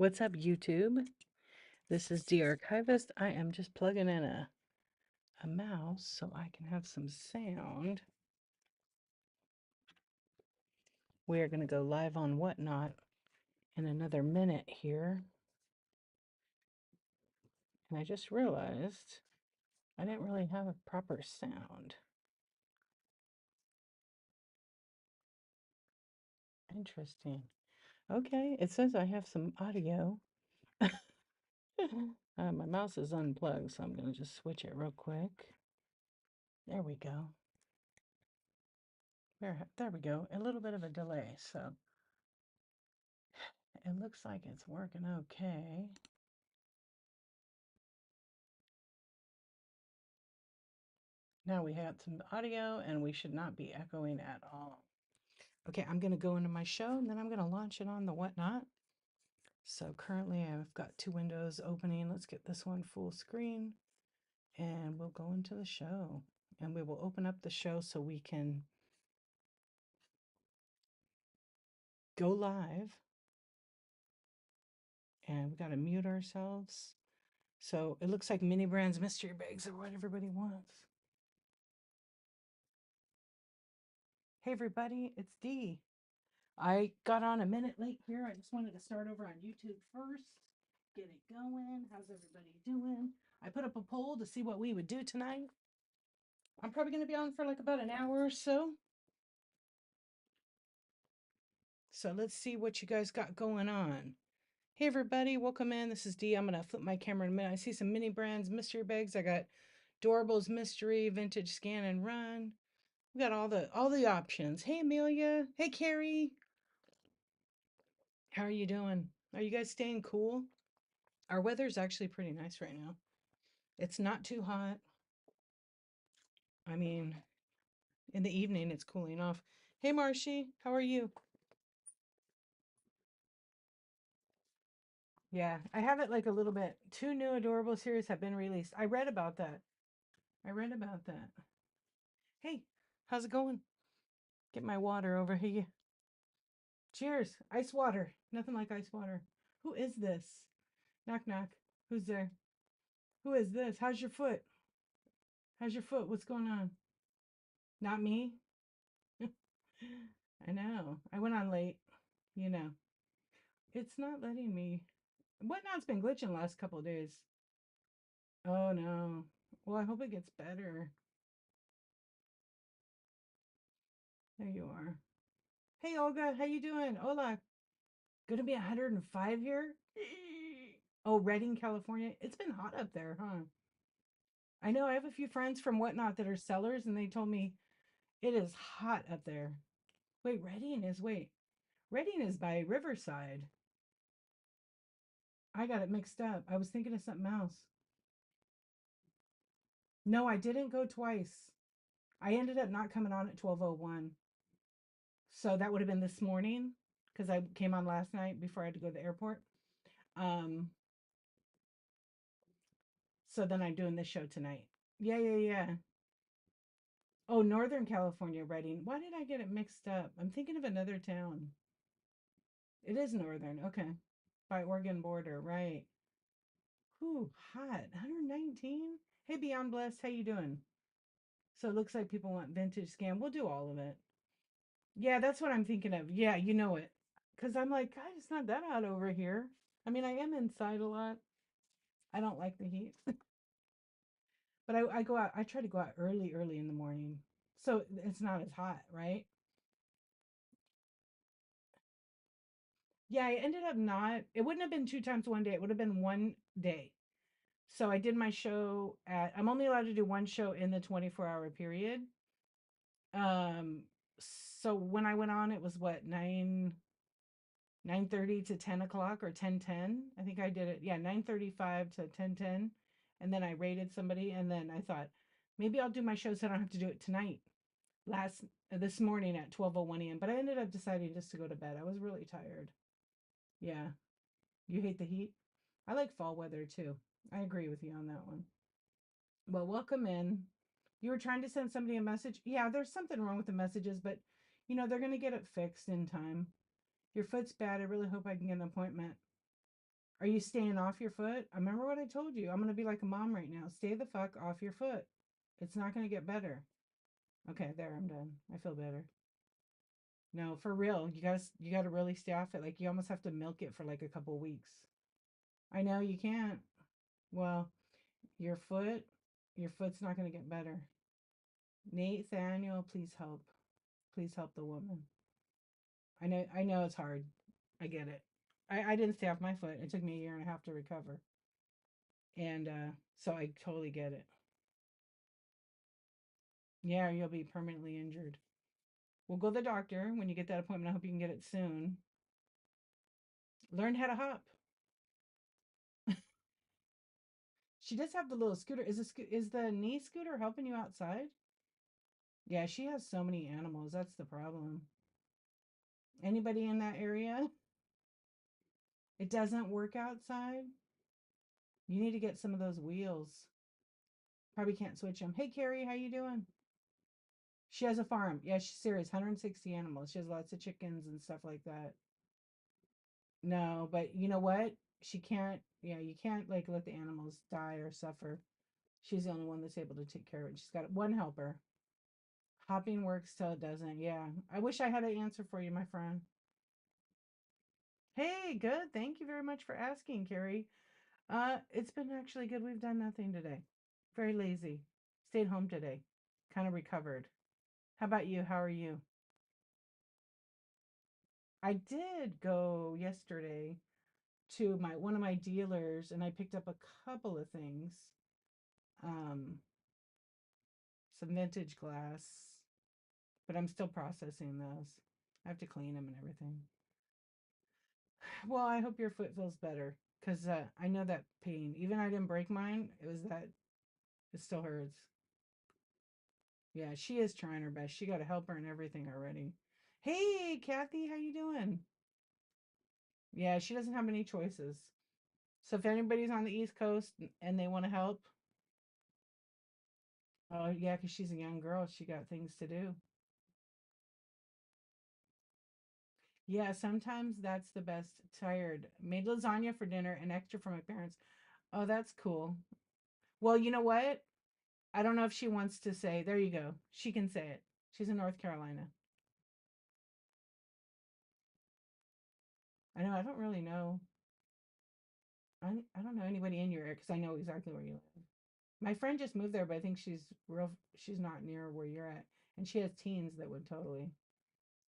What's up, YouTube? This is the Archivist. I am just plugging in a mouse so I can have some sound. We are going to go live on Whatnot in another minute here. And I just realized I didn't really have a proper sound. Interesting. Okay, it says I have some audio. My mouse is unplugged, so I'm going to just switch it real quick. There we go. There we go. A little bit of a delay, so it looks like it's working okay. Now we have some audio and we should not be echoing at all. Okay, I'm going to go into my show and then I'm going to launch it on the Whatnot. So currently I've got two windows opening. Let's get this one full screen and we'll go into the show. And we will open up the show so we can go live. And we got to mute ourselves. So it looks like mini brands mystery bags are what everybody wants. Hey everybody, it's Dee. I got on a minute late here. I just wanted to start over on YouTube first, get it going. How's everybody doing? I put up a poll to see what we would do tonight. I'm probably going to be on for like about an hour or so. So let's see what you guys got going on. Hey everybody, welcome in. This is Dee. I'm going to flip my camera in a minute. I see some mini brands, mystery bags. I got Dorables Mystery, Vintage Scan and Run. We got all the options. Hey Amelia. Hey Carrie. How are you doing? Are you guys staying cool? Our weather's actually pretty nice right now. It's not too hot. I mean, in the evening it's cooling off. Hey Marshy, how are you? Yeah, I have it like a little bit. Two new adorable series have been released. I read about that. I read about that. Hey, how's it going? Get my water over here. Cheers. Ice water. Nothing like ice water. Who is this? Knock knock. Who's there? Who is this? How's your foot? How's your foot? What's going on? Not me? I know. I went on late. You know. It's not letting me. Whatnot's been glitching last couple of days. Oh no. Well, I hope it gets better. There you are. Hey Olga, how you doing? Hola. Gonna be 105 here? Oh, Redding, California. It's been hot up there, huh? I know I have a few friends from Whatnot that are sellers and they told me it is hot up there. Redding is by Riverside. I got it mixed up. I was thinking of something else. No, I didn't go twice. I ended up not coming on at 12:01. So that would have been this morning because I came on last night before I had to go to the airport. Um, so then I'm doing this show tonight. Yeah, yeah, yeah. Oh, Northern California, Redding. Why did I get it mixed up? I'm thinking of another town. It is Northern. Okay. By Oregon border, right. Whew, hot. 119. Hey, Beyond Blessed, how you doing? So it looks like people want vintage scam. We'll do all of it. Yeah, that's what I'm thinking of. Yeah, you know it. Because I'm like, God, it's not that hot over here. I mean, I am inside a lot. I don't like the heat. But I go out, I try to go out early in the morning. So it's not as hot, right? Yeah, I ended up not, it wouldn't have been two times one day. It would have been one day. So I did my show I'm only allowed to do one show in the 24-hour period. Um, so when I went on, it was what, 9:30 to 10 o'clock or 10:10. I think I did it. Yeah, 9:35 to 10:10. And then I rated somebody. And then I thought, maybe I'll do my show so I don't have to do it tonight. This morning at 12:01 a.m. But I ended up deciding just to go to bed. I was really tired. Yeah. You hate the heat? I like fall weather too. I agree with you on that one. Well, welcome in. You were trying to send somebody a message? Yeah, there's something wrong with the messages, but they're going to get it fixed in time. Your foot's bad. I really hope I can get an appointment. Are you staying off your foot? I remember what I told you. I'm going to be like a mom right now. Stay the fuck off your foot. It's not going to get better. Okay, there, I'm done. I feel better. No, for real. You gotta really stay off it. Like you almost have to milk it for like a couple weeks. I know you can't. Well, your foot, your foot's not gonna get better. Nathaniel, please help. Please help the woman. I know it's hard. I get it. I didn't stay off my foot. It took me a year and a half to recover. And so I totally get it. Yeah, you'll be permanently injured. We'll go to the doctor when you get that appointment. I hope you can get it soon. Learn how to hop. She does have the little scooter. Is the knee scooter helping you outside? Yeah, she has so many animals. That's the problem. Anybody in that area? It doesn't work outside. You need to get some of those wheels. Probably can't switch them. Hey, Carrie, how you doing? She has a farm. Yeah, she's serious. 160 animals. She has lots of chickens and stuff like that. No, but you know what? She can't. Yeah, you can't like let the animals die or suffer. She's the only one that's able to take care of it. She's got one helper. Hopping works till it doesn't. Yeah. I wish I had an answer for you, my friend. Hey, good. Thank you very much for asking, Carrie. It's been actually good. We've done nothing today. Very lazy. Stayed home today. Kind of recovered. How about you? How are you? I did go yesterday to my one of my dealers and I picked up a couple of things. Um, some vintage glass, but I'm still processing those. I have to clean them and everything. Well, I hope your foot feels better because I know that pain. Even I didn't break mine. It was that it still hurts. Yeah, she is trying her best. She got a helper and everything already. Hey, Kathy, how you doing? Yeah, she doesn't have many choices. So if anybody's on the East Coast and they want to help, oh yeah, because she's a young girl, she got things to do. Yeah, sometimes that's the best. Tired. Made lasagna for dinner and extra for my parents. Oh, that's cool. Well, you know what? I don't know if she wants to say. There you go. She can say it. She's in North Carolina. I know. I don't really know. I don't know anybody in your area because I know exactly where you live. My friend just moved there, but I think she's real. She's not near where you're at, and she has teens that would totally.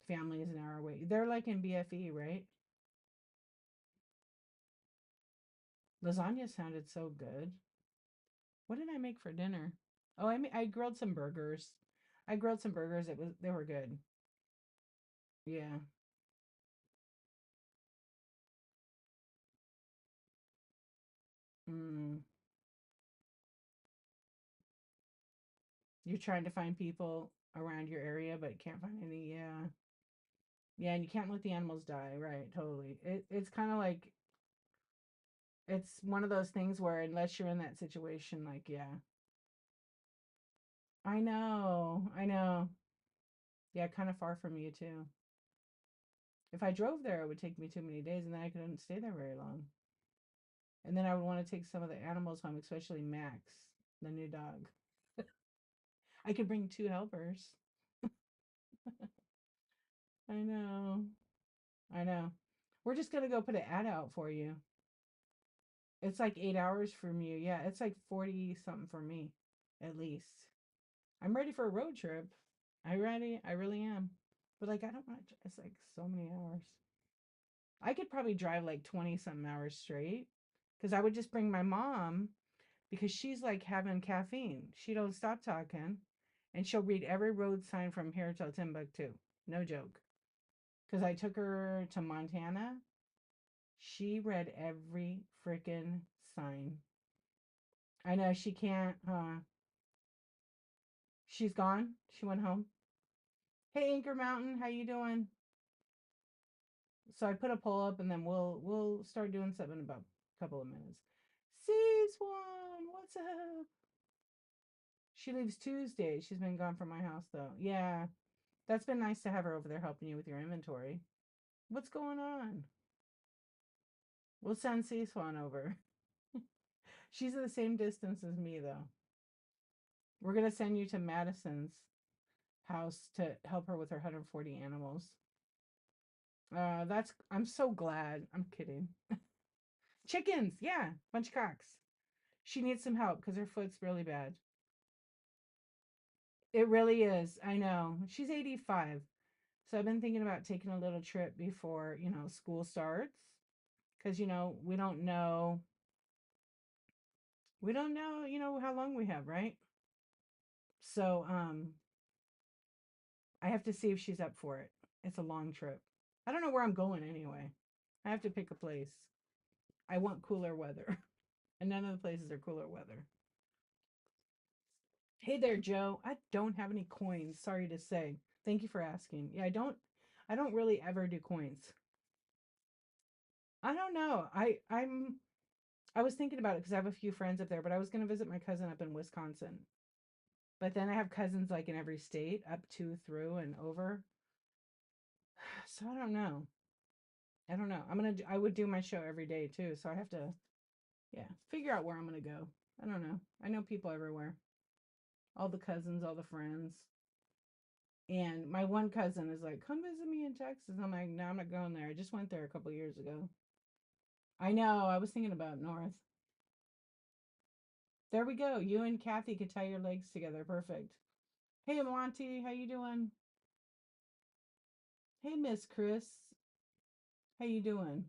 Family is an hour away. They're like in BFE, right? Lasagna sounded so good. What did I make for dinner? Oh, I grilled some burgers. I grilled some burgers. They were good. Yeah. Mm. You're trying to find people around your area, but can't find any. Yeah. Yeah, and you can't let the animals die. Right, totally. It's kind of like it's one of those things where unless you're in that situation, like, yeah. I know. I know. Yeah, kind of far from you too. If I drove there, it would take me too many days and then I couldn't stay there very long. And then I would want to take some of the animals home, especially Max, the new dog. I could bring two helpers. I know. I know. We're just gonna go put an ad out for you. It's like 8 hours from you. Yeah, it's like 40 something for me, at least. I'm ready for a road trip. I ready. I really am. But like, I don't want to. It's like so many hours. I could probably drive like 20 something hours straight because I would just bring my mom because she's like having caffeine. She don't stop talking and she'll read every road sign from here till Timbuktu. No joke. Because I took her to Montana. She read every freaking sign. I know she can't, she's gone. She went home. Hey Anchor Mountain, how you doing? So I put a poll up and then we'll start doing something in about a couple of minutes. Sees one, what's up? She leaves Tuesday. She's been gone from my house though. Yeah. That's been nice to have her over there helping you with your inventory. What's going on? We'll send C-Swan over. She's at the same distance as me, though. We're gonna send you to Madison's house to help her with her 140 animals. I'm so glad. I'm kidding. Chickens, yeah, bunch of cocks. She needs some help because her foot's really bad. It really is. I know. She's 85. So I've been thinking about taking a little trip before, school starts. Because, we don't know, how long we have, right? So I have to see if she's up for it. It's a long trip. I don't know where I'm going anyway. I have to pick a place. I want cooler weather. And none of the places are cooler weather. Hey there, Joe. I don't have any coins, sorry to say. Thank you for asking. Yeah, I don't really ever do coins. I don't know. I was thinking about it because I have a few friends up there, but I was going to visit my cousin up in Wisconsin. But then I have cousins like in every state, up to, through, and over. So I don't know. I don't know. I would do my show every day too, so I have to, yeah, figure out where I'm gonna go. I don't know. I know people everywhere. All the cousins, all the friends. And my one cousin is like, "Come visit me in Texas." I'm like, "No, I'm not going there. I just went there a couple years ago." I know. I was thinking about North. There we go. You and Kathy could tie your legs together. Perfect. Hey, Monty, how you doing? Hey, Miss Chris, how you doing?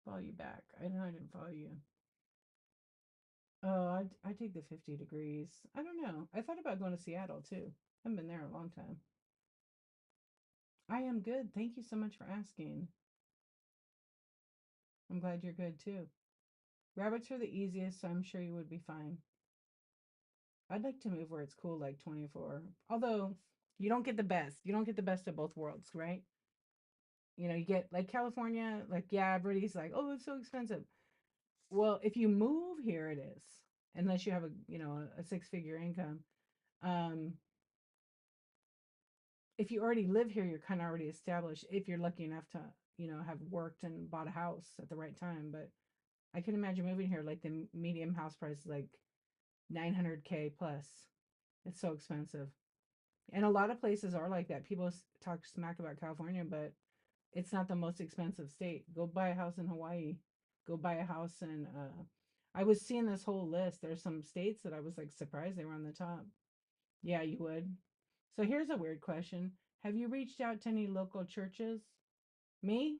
Follow you back. I know I didn't follow you. Oh, I take the 50 degrees. I don't know. I thought about going to Seattle too. I haven't been there in a long time. I am good. Thank you so much for asking. I'm glad you're good too. Rabbits are the easiest, so I'm sure you would be fine. I'd like to move where it's cool like 24. Although you don't get the best. You don't get the best of both worlds, right? You get like California, like, yeah, everybody's like, oh, it's so expensive. Well, if you move here, it is, unless you have a six-figure income. Um, if you already live here, you're kind of already established. If you're lucky enough to, have worked and bought a house at the right time. But I can imagine moving here, like the medium house price is like 900K plus. It's so expensive. And a lot of places are like that. People talk smack about California, but it's not the most expensive state. Go buy a house in Hawaii. Go buy a house in I was seeing this whole list. There's some states that I was like surprised they were on the top. Yeah, you would. So here's a weird question. Have you reached out to any local churches? Me?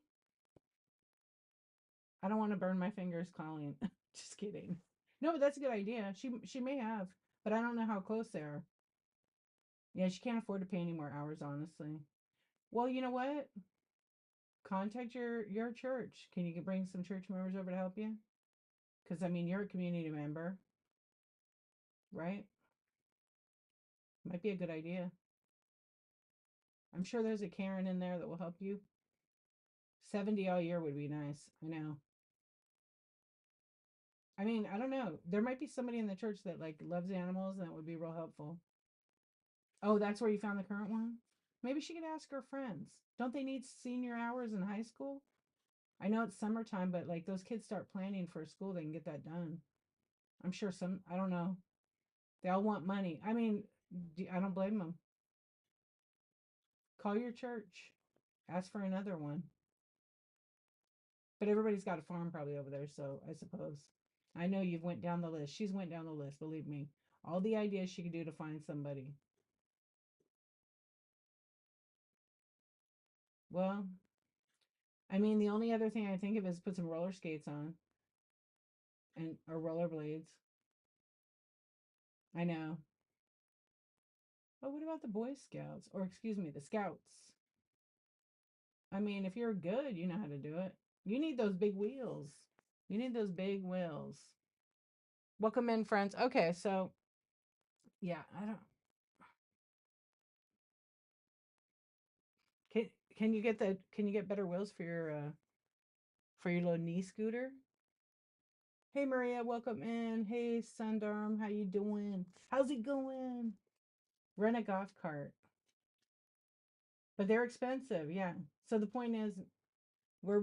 I don't want to burn my fingers calling. Just kidding. No, but that's a good idea. She may have, but I don't know how close they are. Yeah, she can't afford to pay any more hours, honestly. Well, you know what? Contact your church. Can you bring some church members over to help you? Because I mean, you're a community member, right? Might be a good idea. I'm sure there's a Karen in there that will help you. 70 all year would be nice. I know. I mean, I don't know. There might be somebody in the church that like loves animals and that would be real helpful. Oh, that's where you found the current one? Maybe she could ask her friends. Don't they need senior hours in high school? I know it's summertime, but like those kids start planning for school, they can get that done. I'm sure I don't know. They all want money. I mean, I don't blame them. Call your church. Ask for another one. But everybody's got a farm probably over there, so I suppose. I know you've went down the list. She's went down the list, believe me. All the ideas she could do to find somebody. Well, I mean, the only other thing I think of is put some roller skates on and or rollerblades. I know. But what about the Boy Scouts? Or excuse me, the Scouts? I mean, if you're good, you know how to do it. You need those big wheels. You need those big wheels. Welcome in, friends. Okay, so yeah, I don't. Can can you get better wheels for your little knee scooter? Hey Maria, welcome in. Hey Sundarm, how you doing? How's it going? Rent a golf cart. but they're expensive. Yeah. So the point is, we're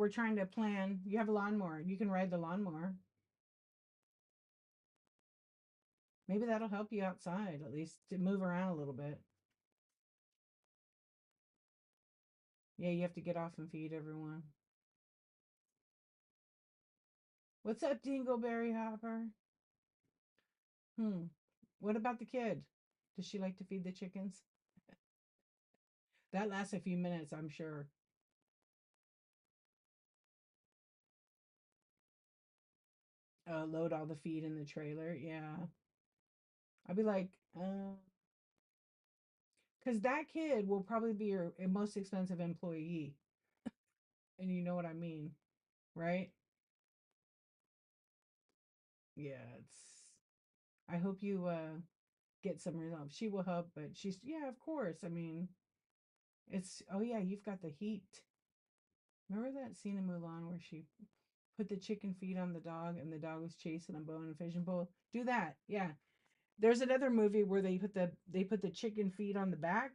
trying to plan. You have a lawnmower. You can ride the lawnmower. Maybe that'll help you outside at least to move around a little bit. Yeah, you have to get off and feed everyone. What's up, Dingleberry Hopper? Hmm. What about the kid? Does she like to feed the chickens? That lasts a few minutes, I'm sure. Load all the feed in the trailer. Yeah. I'd be like, because that kid will probably be your most expensive employee. And you know what I mean, right? Yeah, it's. I hope you get some results. She will help, but she's, yeah, of course. I mean, oh yeah, you've got the heat. Remember that scene in Mulan where she put the chicken feet on the dog and the dog was chasing a bone and fishing pole? Do that. Yeah. There's another movie where they put the chicken feet on the back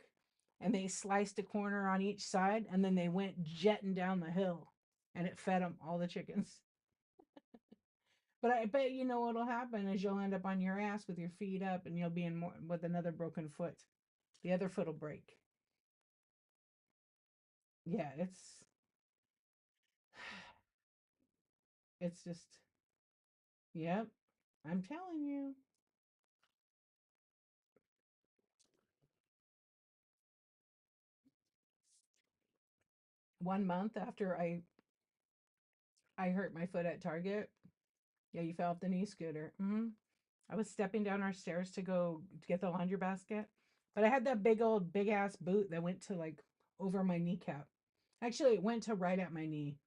and they sliced a corner on each side and then they went jetting down the hill and it fed them all the chickens. But I bet you know what'll happen is you'll end up on your ass with your feet up and you'll be in more with another broken foot. The other foot will break. Yeah, it's just, yep. I'm telling you. 1 month after I hurt my foot at Target. Yeah, you fell off the knee scooter. I was stepping down our stairs to go to get the laundry basket, but I had that big ass boot that went to like over my kneecap. Actually, it went to right at my knee,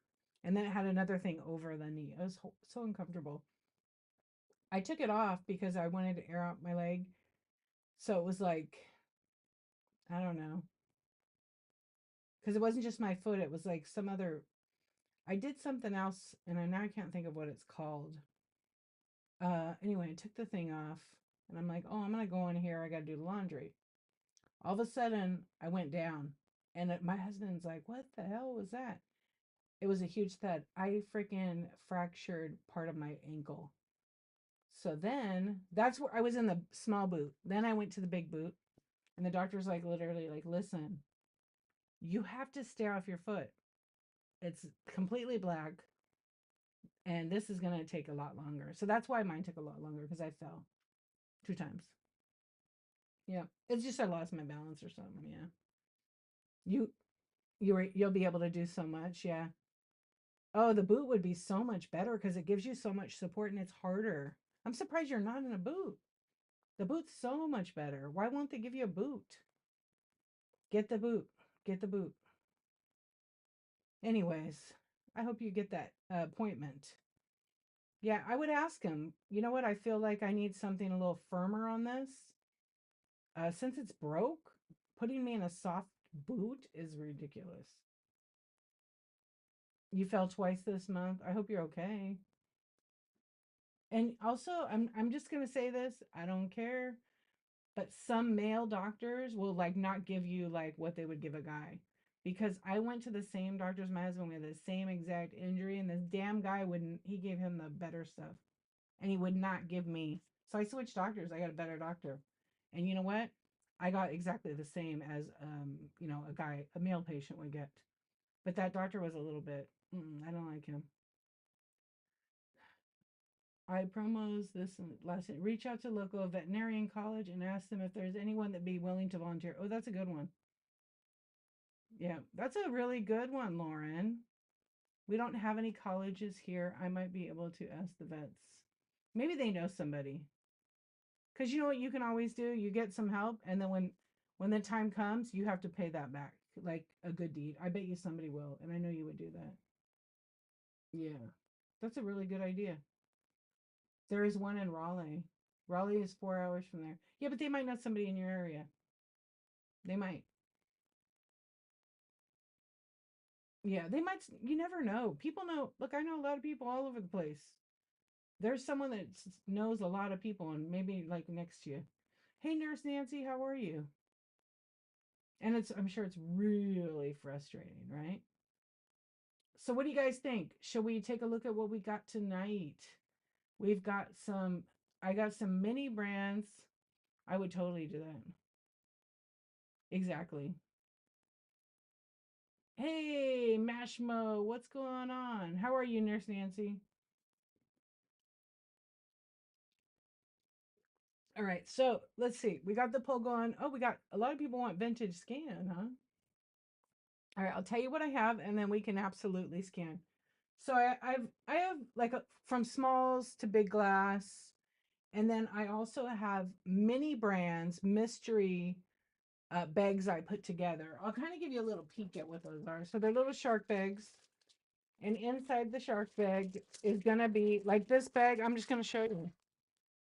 and then it had another thing over the knee. It was so uncomfortable. I took it off because I wanted to air out my leg. So it was like, I don't know, because it wasn't just my foot, it was like some other, I did something else and now I can't think of what it's called. Anyway, I took the thing off and I'm like, oh, I'm going to go in here. I got to do the laundry. All of a sudden, I went down and my husband's like, what the hell was that? It was a huge thud. I freaking fractured part of my ankle. So then that's where I was in the small boot. Then I went to the big boot and the doctor's like, literally, like, listen, you have to stay off your foot. It's completely black and this is going to take a lot longer. So that's why mine took a lot longer because I fell 2 times. Yeah. It's just I lost my balance or something. Yeah. You you'll be able to do so much. Yeah. Oh, the boot would be so much better because it gives you so much support and it's harder. I'm surprised you're not in a boot. The boot's so much better. Why won't they give you a boot? Get the boot. Get the boot. Anyways, I hope you get that appointment. Yeah, I would ask him, you know what? I feel like I need something a little firmer on this. Since it's broke, putting me in a soft boot is ridiculous. You fell twice this month. I hope you're okay. And also, I'm just gonna say this. I don't care, but some male doctors will like not give you like what they would give a guy. Because I went to the same doctor as my husband with the same exact injury, and this damn guy wouldn't. He gave him the better stuff, and he would not give me. So I switched doctors. I got a better doctor, and you know what? I got exactly the same as a male patient would get. But that doctor was a little bit. I don't like him. I promos this last reach out to local veterinarian college and ask them if there's anyone that'd be willing to volunteer. Oh, that's a good one. Yeah, that's a really good one, Lauren. We don't have any colleges here. I might be able to ask the vets. Maybe they know somebody. Because you know what you can always do? You get some help, and then when the time comes, you have to pay that back like a good deed. I bet you somebody will, and I know you would do that. Yeah, that's a really good idea. There is one in Raleigh. Raleigh is 4 hours from there. Yeah, but they might know somebody in your area. They might. Yeah, they might. You never know. People know. Look, I know a lot of people all over the place. There's someone that knows a lot of people and maybe like next to you. Hey, Nurse Nancy, how are you? And I'm sure it's really frustrating, right? So what do you guys think? Shall we take a look at what we got tonight? We've got some, I got some mini brands. I would totally do that. Exactly. Hey, Mashmo, what's going on? How are you, Nurse Nancy? All right, so let's see. We got the poll going. Oh, we got a lot of people want vintage scan, huh? All right, I'll tell you what I have, and then we can absolutely scan. So I have like from smalls to big glass, and then I also have mini brands, mystery bags I put together. I'll kind of give you a little peek at what those are. So they're little shark bags, and inside the shark bag is gonna be like this bag. I'm just gonna show you.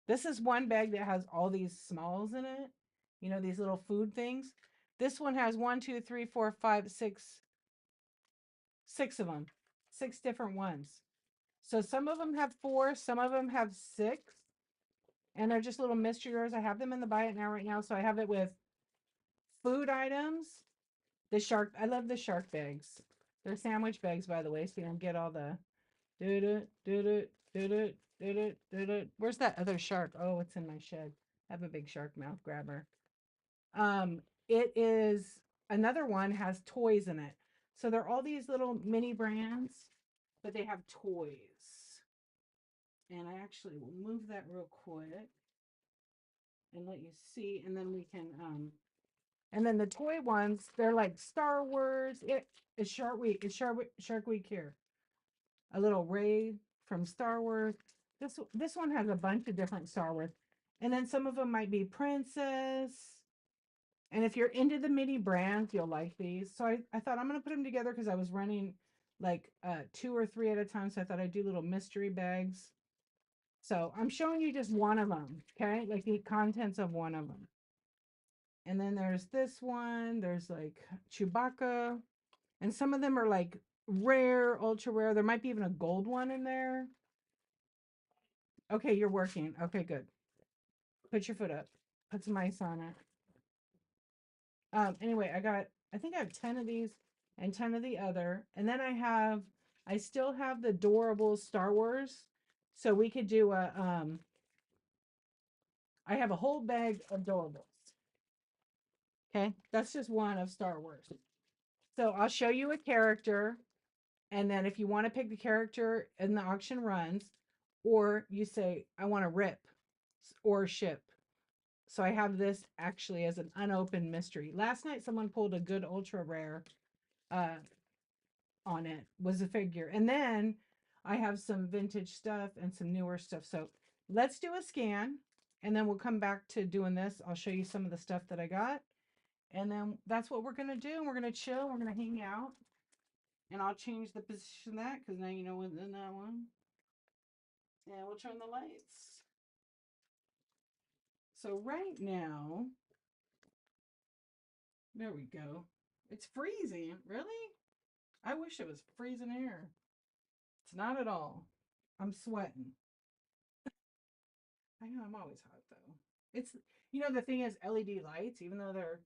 This is one bag that has all these smalls in it. You know, these little food things. This one has one, two, three, four, five, six of them, six different ones. So some of them have four, some of them have six, and they're just little mystery yours. I have them in the buy it now right now. So I have it with food items, the shark. I love the shark bags. They're sandwich bags, by the way, so you don't get all the do do do do do do do do do. Where's that other shark? Oh, it's in my shed. I have a big shark mouth grabber. Um, it is another one has toys in it. So they're all these little mini brands, but they have toys. And I actually will move that real quick and let you see, and then we can and then the toy ones, they're like Star Wars. It's Shark Week. It's Shark Week here. A little Ray from Star Wars. This one has a bunch of different Star Wars. And then some of them might be Princess. And if you're into the mini brands, you'll like these. So I thought I'm gonna put them together because I was running like two or three at a time. So I thought I'd do little mystery bags. So I'm showing you just one of them, okay? Like the contents of one of them. And then there's this one. There's like Chewbacca. And some of them are like rare, ultra rare. There might be even a gold one in there. Okay, you're working. Okay, good. Put your foot up. Put some ice on it. Anyway, I think I have 10 of these and 10 of the other. And then I still have the adorable Star Wars. So we could do I have a whole bag of adorables. Okay, that's just one of Star Wars. So I'll show you a character, and then if you want to pick the character and the auction runs, or you say, I want to rip or ship. So I have this actually as an unopened mystery. Last night, someone pulled a good ultra rare uh, on it, was a figure. And then I have some vintage stuff and some newer stuff. So let's do a scan, and then we'll come back to doing this. I'll show you some of the stuff that I got. And then that's what we're going to do. We're going to chill. We're going to hang out. And I'll change the position of that because now you know what's in that one. And we'll turn the lights. So right now, there we go. It's freezing. Really? I wish it was freezing air. It's not at all. I'm sweating. I know I'm always hot though. It's, the thing is LED lights, even though they're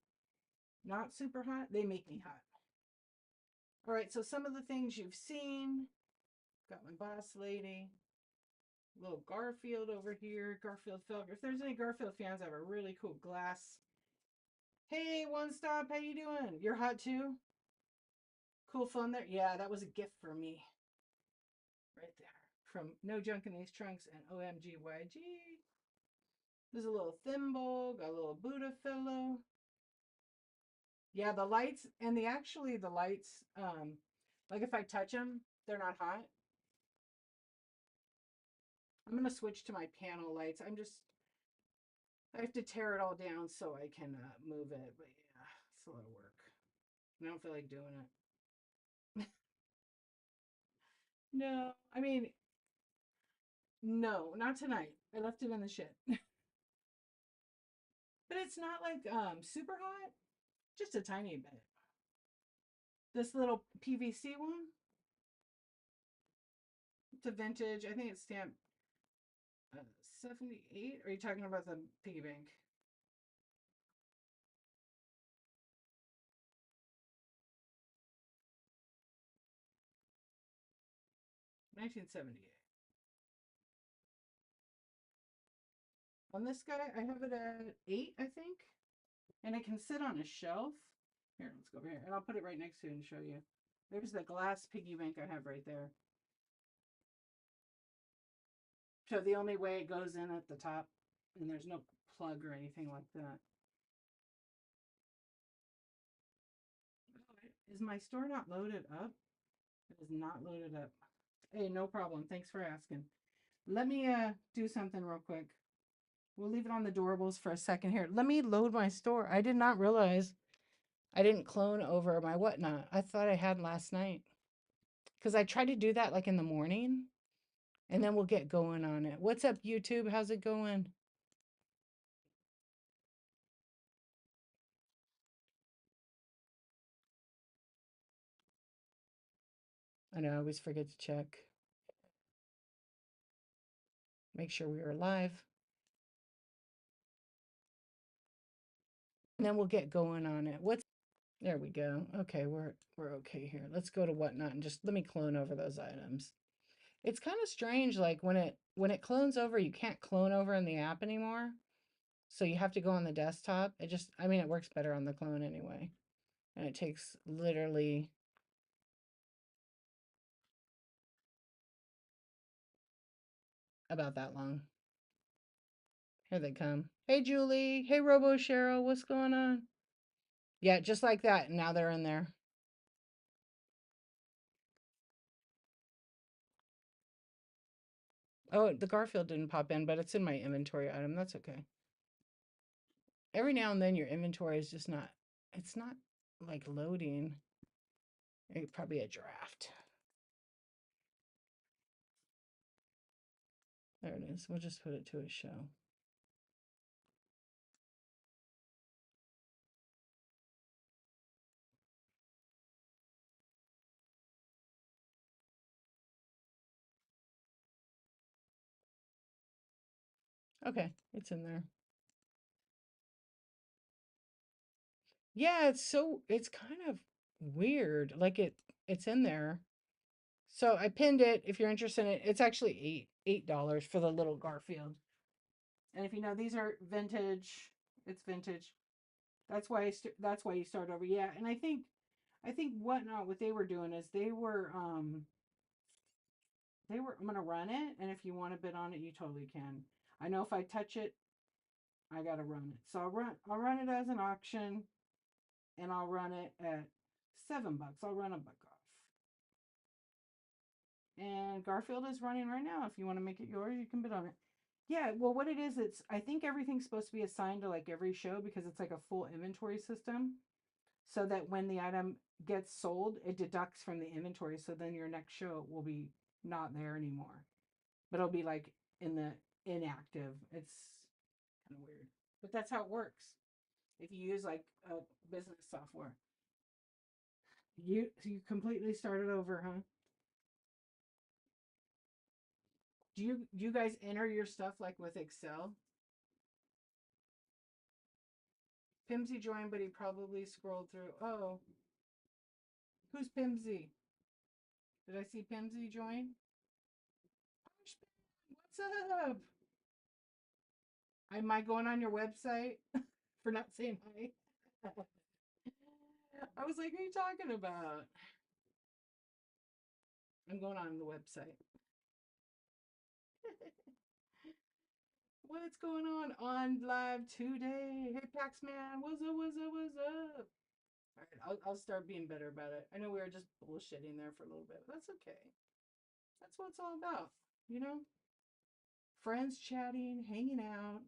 not super hot, they make me hot. All right, so some of the things you've seen. Got my boss lady. Little Garfield over here. Garfield felt. If there's any Garfield fans, I have a really cool glass. Hey, One Stop, how you doing? You're hot too? Cool fun there. Yeah, that was a gift for me. Right there. From No Junk in These Trunks and OMGYG. There's a little thimble, got a little Buddha fellow. Yeah, the lights and the lights, like if I touch them, they're not hot. I'm gonna switch to my panel lights. I have to tear it all down so I can move it. But yeah, it's a lot of work. I don't feel like doing it. No, I mean, no, not tonight. I left it in the shed. But it's not like super hot, just a tiny bit. This little PVC one, it's a vintage. I think it's stamped 78. Are you talking about the piggy bank? 1978. On this guy, I have it at 8, I think. And it can sit on a shelf. Here, let's go over here. And I'll put it right next to it and show you. There's the glass piggy bank I have right there. So the only way it goes in at the top, and there's no plug or anything like that. Is my store not loaded up? It is not loaded up. Hey, no problem. Thanks for asking. Let me do something real quick. We'll leave it on the doorables for a second here. Let me load my store. I did not realize I didn't clone over my whatnot. I thought I had last night. Because I tried to do that like in the morning, and then we'll get going on it. What's up, YouTube? How's it going? I know I always forget to check. Make sure we are live. And then we'll get going on it. What's there we go. Okay, we're okay here. Let's go to whatnot and just let me clone over those items. It's kind of strange, like when it clones over, you can't clone over in the app anymore. So you have to go on the desktop. It just, I mean, it works better on the clone anyway. And it takes literally about that long. Here they come. Hey, Julie. Hey, Robo Cheryl. What's going on? Yeah, just like that. Now they're in there. Oh, the Garfield didn't pop in, but it's in my inventory item. That's okay. Every now and then your inventory is just not, it's not like loading. It's probably a draft. There it is. We'll just put it to a show. Okay, it's in there. Yeah, it's kind of weird. Like it's in there. So I pinned it. If you're interested in it, it's actually $8 for the little Garfield. And if you know, these are vintage. It's vintage. That's why you start over. Yeah, and I think whatnot what they were doing is they were I'm gonna run it, and if you want to bid on it, you totally can. I know if I touch it, I gotta run it. So I'll run it as an auction, and I'll run it at $7. I'll run a buck off. And Garfield is running right now. If you want to make it yours, you can bid on it. Yeah, well, what it is, it's I think everything's supposed to be assigned to like every show because it's like a full inventory system, so that when the item gets sold, it deducts from the inventory. So then your next show will be not there anymore, but it'll be like in the inactive. It's kind of weird, but that's how it works. If you use like a business software, you completely started over, huh? Do you guys enter your stuff like with Excel? Pimsy joined, but he probably scrolled through. Oh, who's Pimsy? Did I see Pimsy join? What's up? Am I going on your website for not saying hi? I was like, what are you talking about? I'm going on the website. What's going on live today? Hey, Paxman, what's up, what's up, what's up? All right, I'll start being better about it. I know we were just bullshitting there for a little bit, but that's okay. That's what it's all about, you know? Friends chatting, hanging out,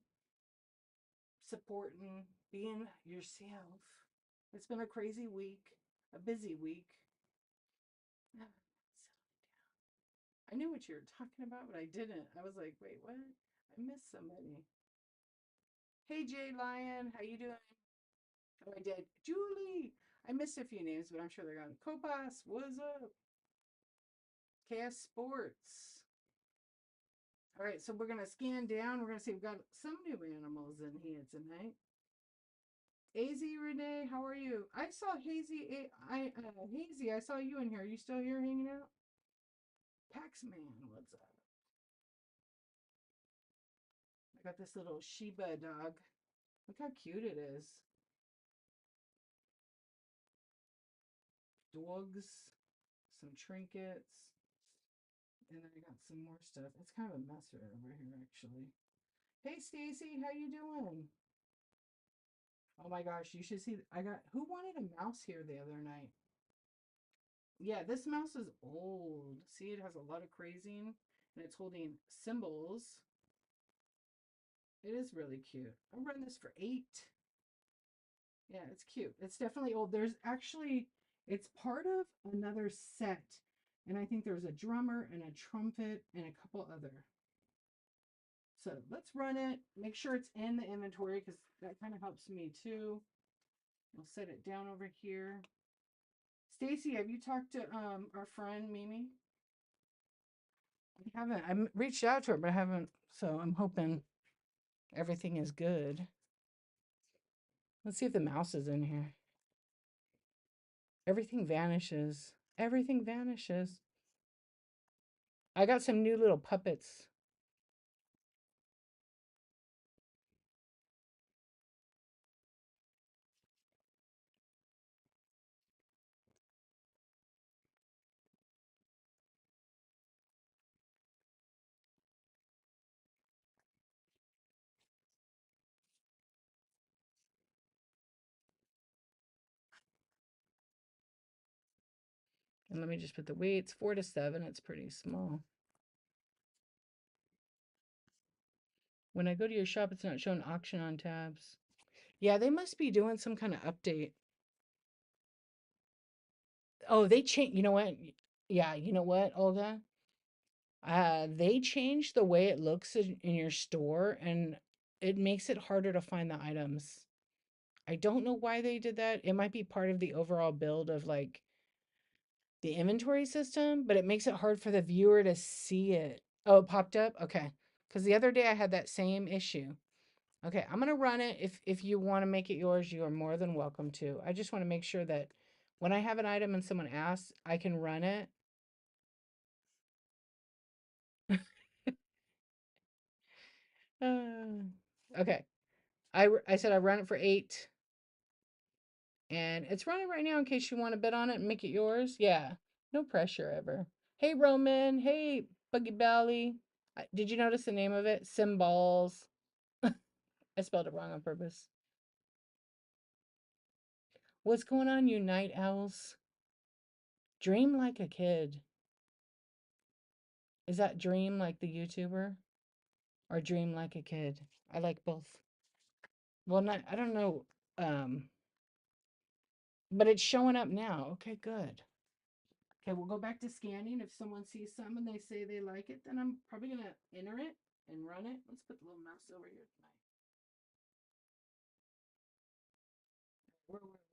supporting, being yourself. It's been a crazy week, a busy week. I knew what you were talking about, but I didn't. I was like, wait, what? I missed somebody. Hey, Jay Lion, how you doing? Oh, I did. Julie, I missed a few names, but I'm sure they're gone. Copas, what's up? KS Sports. All right, so we're gonna scan down. We're gonna see we've got some new animals in here tonight. AZ Renee, how are you? I saw Hazy. Hazy, I saw you in here. Are you still here hanging out? Paxman, what's up? I got this little Shiba dog. Look how cute it is. Dogs, some trinkets, and then I got some more stuff. It's kind of a mess right over here, actually. Hey, Stacy, how you doing? Oh my gosh, you should see. I got who wanted a mouse here the other night? Yeah, this mouse is old. See, it has a lot of crazing and it's holding symbols. It is really cute. I run this for 8. Yeah, it's cute. It's definitely old. There's actually, it's part of another set. And I think there's a drummer and a trumpet and a couple other. So let's run it. Make sure it's in the inventory because that kind of helps me too. We'll set it down over here. Stacy, have you talked to our friend Mimi? I haven't. I reached out to her, but I haven't. So I'm hoping everything is good. Let's see if the mouse is in here. Everything vanishes. Everything vanishes. I got some new little puppets. And let me just put the weights 4 to 7. It's pretty small. When I go to your shop, it's not showing auction on tabs. Yeah, they must be doing some kind of update. Oh, they changed. You know what? Yeah, you know what, Olga? They changed the way it looks in your store, and it makes it harder to find the items. I don't know why they did that. It might be part of the overall build of like the inventory system, but it makes it hard for the viewer to see it. Oh, it popped up? Okay. Because the other day I had that same issue. Okay, I'm gonna run it. If you want to make it yours, you are more than welcome to. I just want to make sure that when I have an item and someone asks, I can run it. Okay. I said I run it for 8. And it's running right now in case you want to bid on it and make it yours. Yeah. No pressure ever. Hey Roman. Hey Buggy Belly. Did you notice the name of it? Symbols. I spelled it wrong on purpose. What's going on, you night owls? Dream like a kid. Is that Dream like the YouTuber? Or Dream like a kid? I like both. Well, not, I don't know. Um, but it's showing up now. Okay, good. Okay, we'll go back to scanning. If someone sees some and they say they like it, then I'm probably gonna enter it and run it. Let's put the little mouse over here tonight.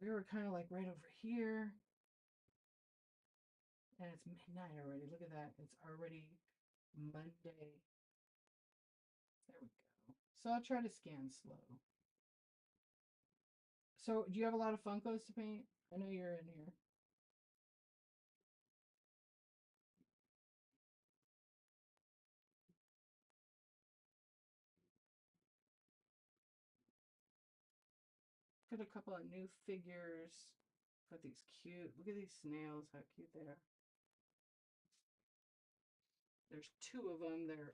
We were kind of like right over here. And it's midnight already. Look at that. It's already Monday. There we go. So I'll try to scan slow. So do you have a lot of Funkos to paint? I know you're in here. Put a couple of new figures. Got these cute. Look at these snails. How cute they are. There's 2 of them. They're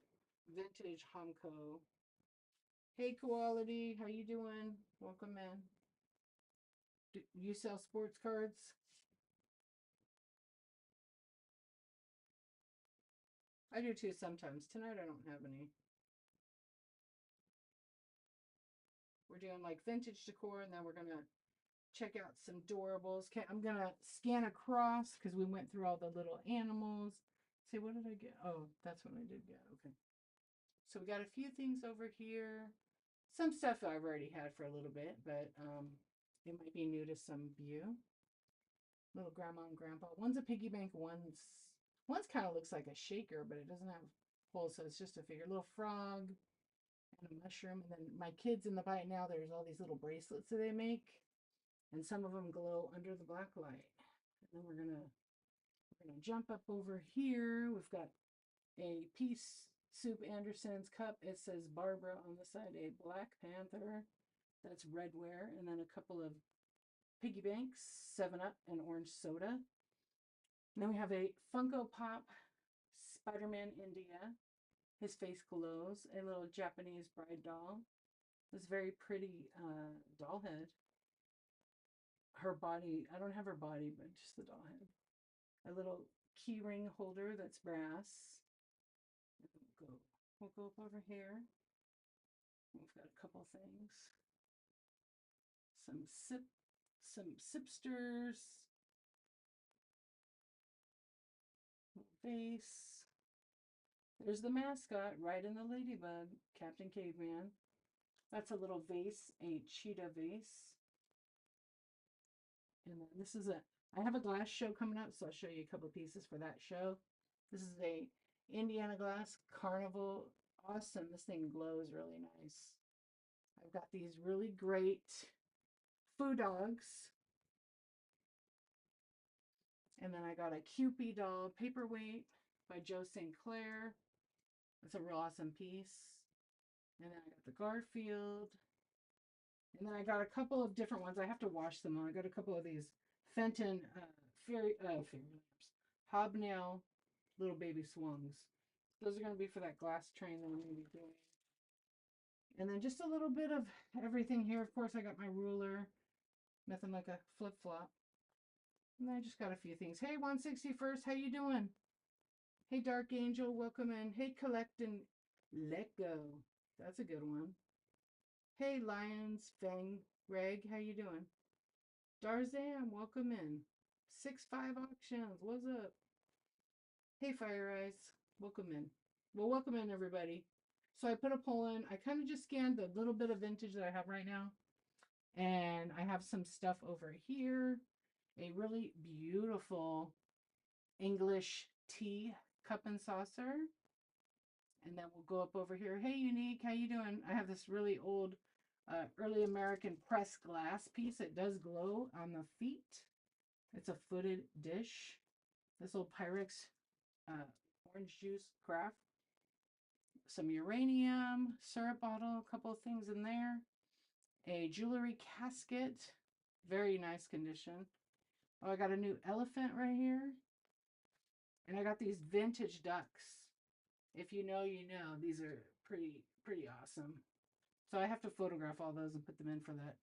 vintage Humco. Hey, Quality. How you doing? Welcome in. Do you sell sports cards? I do too sometimes. Tonight I don't have any. We're doing like vintage decor, and then we're gonna check out some doorables. Okay, I'm gonna scan across because we went through all the little animals. Say, what did I get? Oh, that's what I did get. Okay. So we got a few things over here. Some stuff I've already had for a little bit, but it might be new to some of you. Little grandma and grandpa. One's a piggy bank, one's kind of looks like a shaker, but it doesn't have holes, so it's just a figure. Little frog and a mushroom. And then my kids in the bite now, there's all these little bracelets that they make, and some of them glow under the black light. And then we're gonna We're going to jump up over here. We've got a Peace Soup Anderson's cup. It says Barbara on the side, a Black Panther. That's redware. And then a couple of piggy banks, 7 Up, and orange soda. And then we have a Funko Pop Spider-Man India. His face glows. A little Japanese bride doll. This very pretty doll head. Her body, I don't have her body, but just the doll head. A little key ring holder that's brass. We'll go up over here. We've got a couple things. Some sipsters. Vase. There's the mascot right in the ladybug, Captain Caveman. That's a little vase, a cheetah vase. And then this is I have a glass show coming up, so I'll show you a couple pieces for that show. This is a Indiana glass carnival. Awesome. This thing glows really nice. I've got these really great foo dogs. And then I got a Cupid doll paperweight by Joe St. Clair. It's a real awesome piece. And then I got the Garfield. And then I got a couple of different ones. I have to wash them all. I got a couple of these Fenton fairy lamps, hobnail little baby swans. Those are going to be for that glass train that I'm going to be doing. And then just a little bit of everything here. Of course, I got my ruler. Nothing like a flip-flop. And I just got a few things. Hey, 161st, how you doing? Hey, Dark Angel, welcome in. Hey, Collect and Let Go. That's a good one. Hey, Lions, Fang, Greg, how you doing? Darzam, welcome in. 6-5 Auctions, what's up? Hey, Fire Eyes, welcome in. Well, welcome in, everybody. So I put a poll in. I kind of just scanned the little bit of vintage that I have right now. And I have some stuff over here. A really beautiful English tea cup and saucer. And then we'll go up over here. Hey, Unique, how you doing? I have this really old early American pressed glass piece. It does glow on the feet. It's a footed dish. This old Pyrex orange juice craft. Some uranium, syrup bottle, a couple of things in there. A jewelry casket. Very nice condition. Oh, I got a new elephant right here. And I got these vintage ducks. If you know, you know. These are pretty awesome. So I have to photograph all those and put them in for that.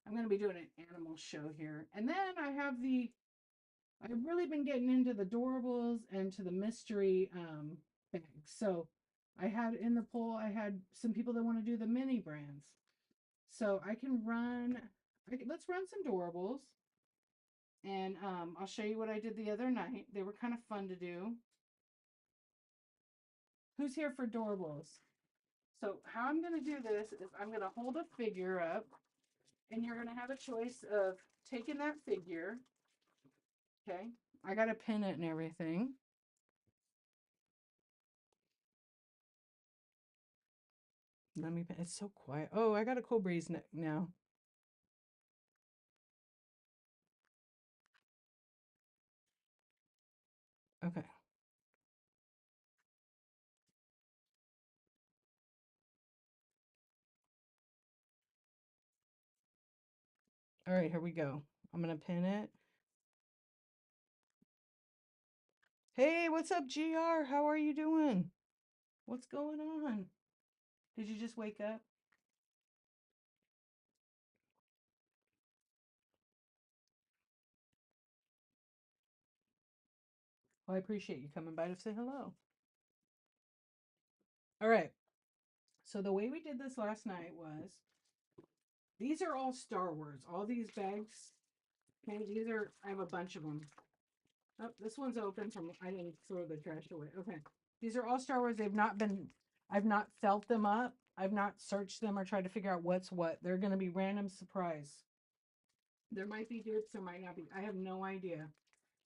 I'm going to be doing an animal show here. And then I've really been getting into the Doorables and to the mystery bags. So I had in the poll, I had some people that want to do the mini brands. So I can let's run some Doorables. And I'll show you what I did the other night. They were kind of fun to do. Who's here for Doorables? So how I'm going to do this is I'm going to hold a figure up. And you're going to have a choice of taking that figure. Okay. I got to pin it and everything. Let me pin. It's so quiet. Oh, I got a cool breeze now. Okay. All right, here we go. I'm going to pin it. Hey, what's up, GR? How are you doing? What's going on? Did you just wake up? Well, I appreciate you coming by to say hello. All right. So the way we did this last night was, these are all Star Wars. All these bags. Okay, I have a bunch of them. Oh, this one's open from, I didn't throw the trash away. Okay. These are all Star Wars. I've not felt them up. I've not searched them or tried to figure out what's what. They're going to be random surprise. There might be dupes, there might not be. I have no idea.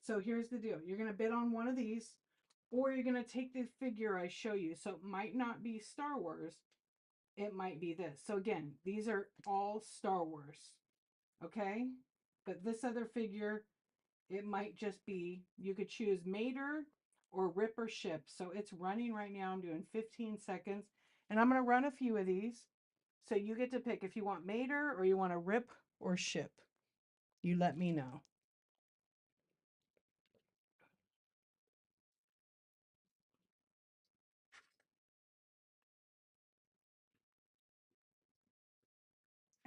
So here's the deal. You're going to bid on one of these, or you're going to take the figure I show you. So it might not be Star Wars. It might be this. So again, these are all Star Wars. Okay? But this other figure, It might just be, you could choose Mater or Rip or Ship. So it's running right now. I'm doing 15 seconds and I'm going to run a few of these. So you get to pick if you want Mater or you want to Rip or Ship. You let me know.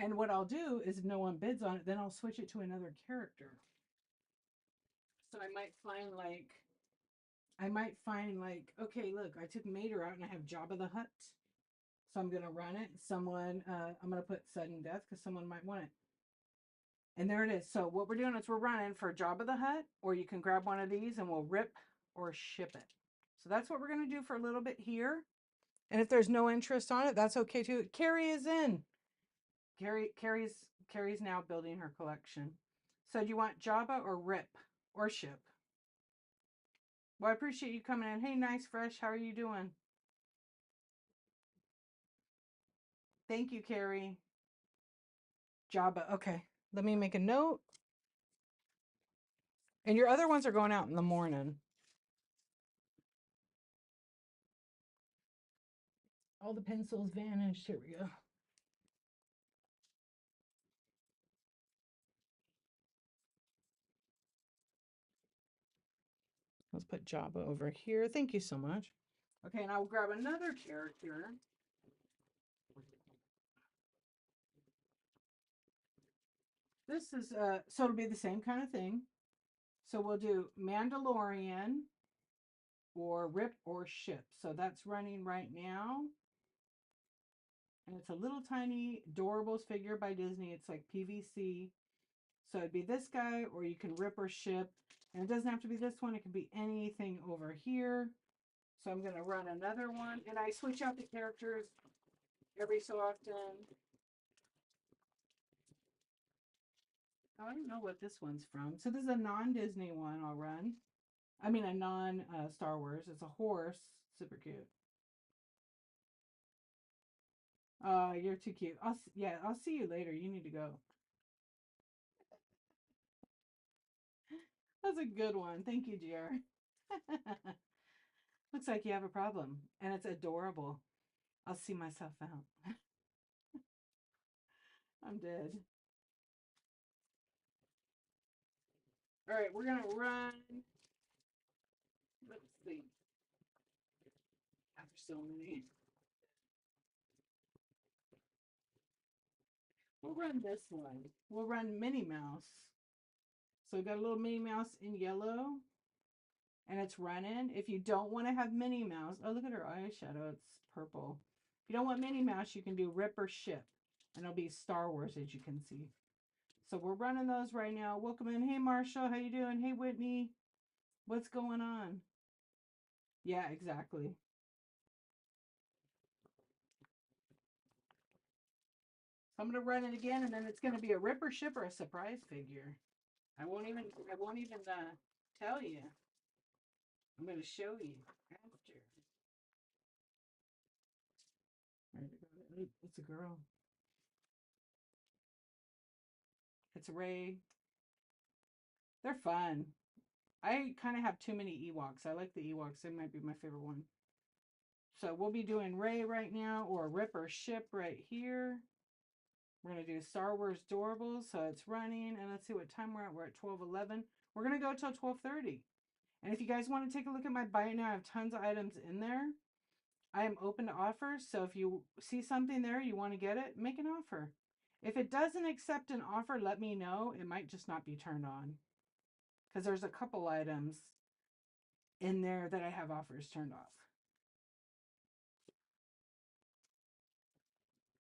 And what I'll do is if no one bids on it, then I'll switch it to another character. So I might find like, okay, look, I took Mater out and I have Jabba the Hutt. So I'm gonna run it. Someone, I'm gonna put sudden death because someone might want it. And there it is. So what we're doing is we're running for Jabba the Hutt, or you can grab one of these and we'll rip or ship it. So that's what we're gonna do for a little bit here. And if there's no interest on it, that's okay too. Carrie is in. Carrie's now building her collection. So do you want Jabba or rip or ship? Well, I appreciate you coming in. Hey, nice fresh. How are you doing? Thank you, Carrie. Jabba. Okay. Let me make a note. And your other ones are going out in the morning. All the pencils vanished. Here we go. Let's put Jabba over here. Thank you so much. Okay, and I'll grab another character. This is so it'll be the same kind of thing. So we'll do Mandalorian or Rip or Ship. So that's running right now. And it's a little tiny Adorables figure by Disney. It's like PVC. So it'd be this guy, or you can rip or ship. And it doesn't have to be this one. It can be anything over here. So I'm going to run another one. And I switch out the characters every so often. Oh, I don't know what this one's from. So this is a non-Disney one I'll run. I mean a non-Star Wars. It's a horse. Super cute. You're too cute. I'll see you later. You need to go. That's a good one. Thank you, GR. Looks like you have a problem. And it's adorable. I'll see myself out. I'm dead. All right, we're gonna run. Let's see. After so many. We'll run this one. We'll run Minnie Mouse. So we got a little Minnie Mouse in yellow. And it's running. If you don't want to have Minnie Mouse, oh, look at her eyeshadow. It's purple. If you don't want Minnie Mouse, you can do Rip or Ship. And it'll be Star Wars, as you can see. So we're running those right now. Welcome in. Hey, Marshall. How you doing? Hey, Whitney. What's going on? Yeah, exactly. So I'm going to run it again, and then it's going to be a Rip or Ship or a surprise figure. I won't even tell you. I'm going to show you after. It's a girl. It's Ray. They're fun. I kind of have too many Ewoks. I like the Ewoks. They might be my favorite one. So we'll be doing Ray right now, or Rip or Ship right here. We're going to do Star Wars Doorables. So it's running. And let's see what time we're at. We're at 12:11. We're going to go till 12:30. And if you guys want to take a look at my buy now, I have tons of items in there. I am open to offers. So if you see something there, you want to get it, make an offer. If it doesn't accept an offer, let me know. It might just not be turned on. Because there's a couple items in there that I have offers turned off.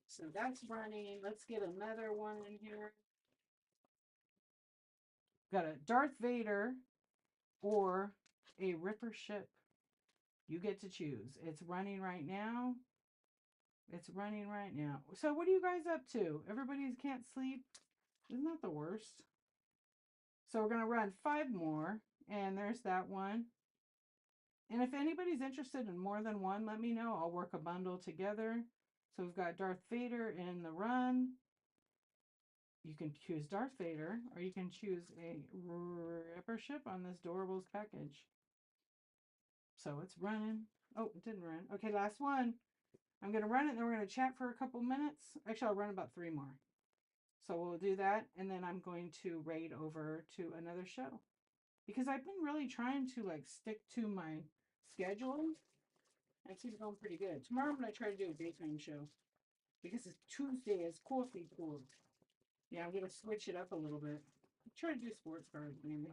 So that's running. Let's get another one in here. Got a Darth Vader or a Ripper Ship. You get to choose. It's running right now. It's running right now. So what are you guys up to? Everybody can't sleep. Isn't that the worst? So we're going to run 5 more. And there's that one. And if anybody's interested in more than one, let me know. I'll work a bundle together. So we've got Darth Vader in the run. You can choose Darth Vader, or you can choose a ripper ship on this Doorables package. So it's running. Oh, it didn't run. Okay, last one. I'm going to run it, and then we're going to chat for a couple minutes. Actually, I'll run about 3 more. So we'll do that, and then I'm going to raid over to another show. Because I've been really trying to like stick to my schedule. And it seems going pretty good. Tomorrow I'm going to try to do a daytime show. Because it's Tuesday, it's coffee club. Yeah, I'm going to switch it up a little bit. Try to do sports cards, maybe.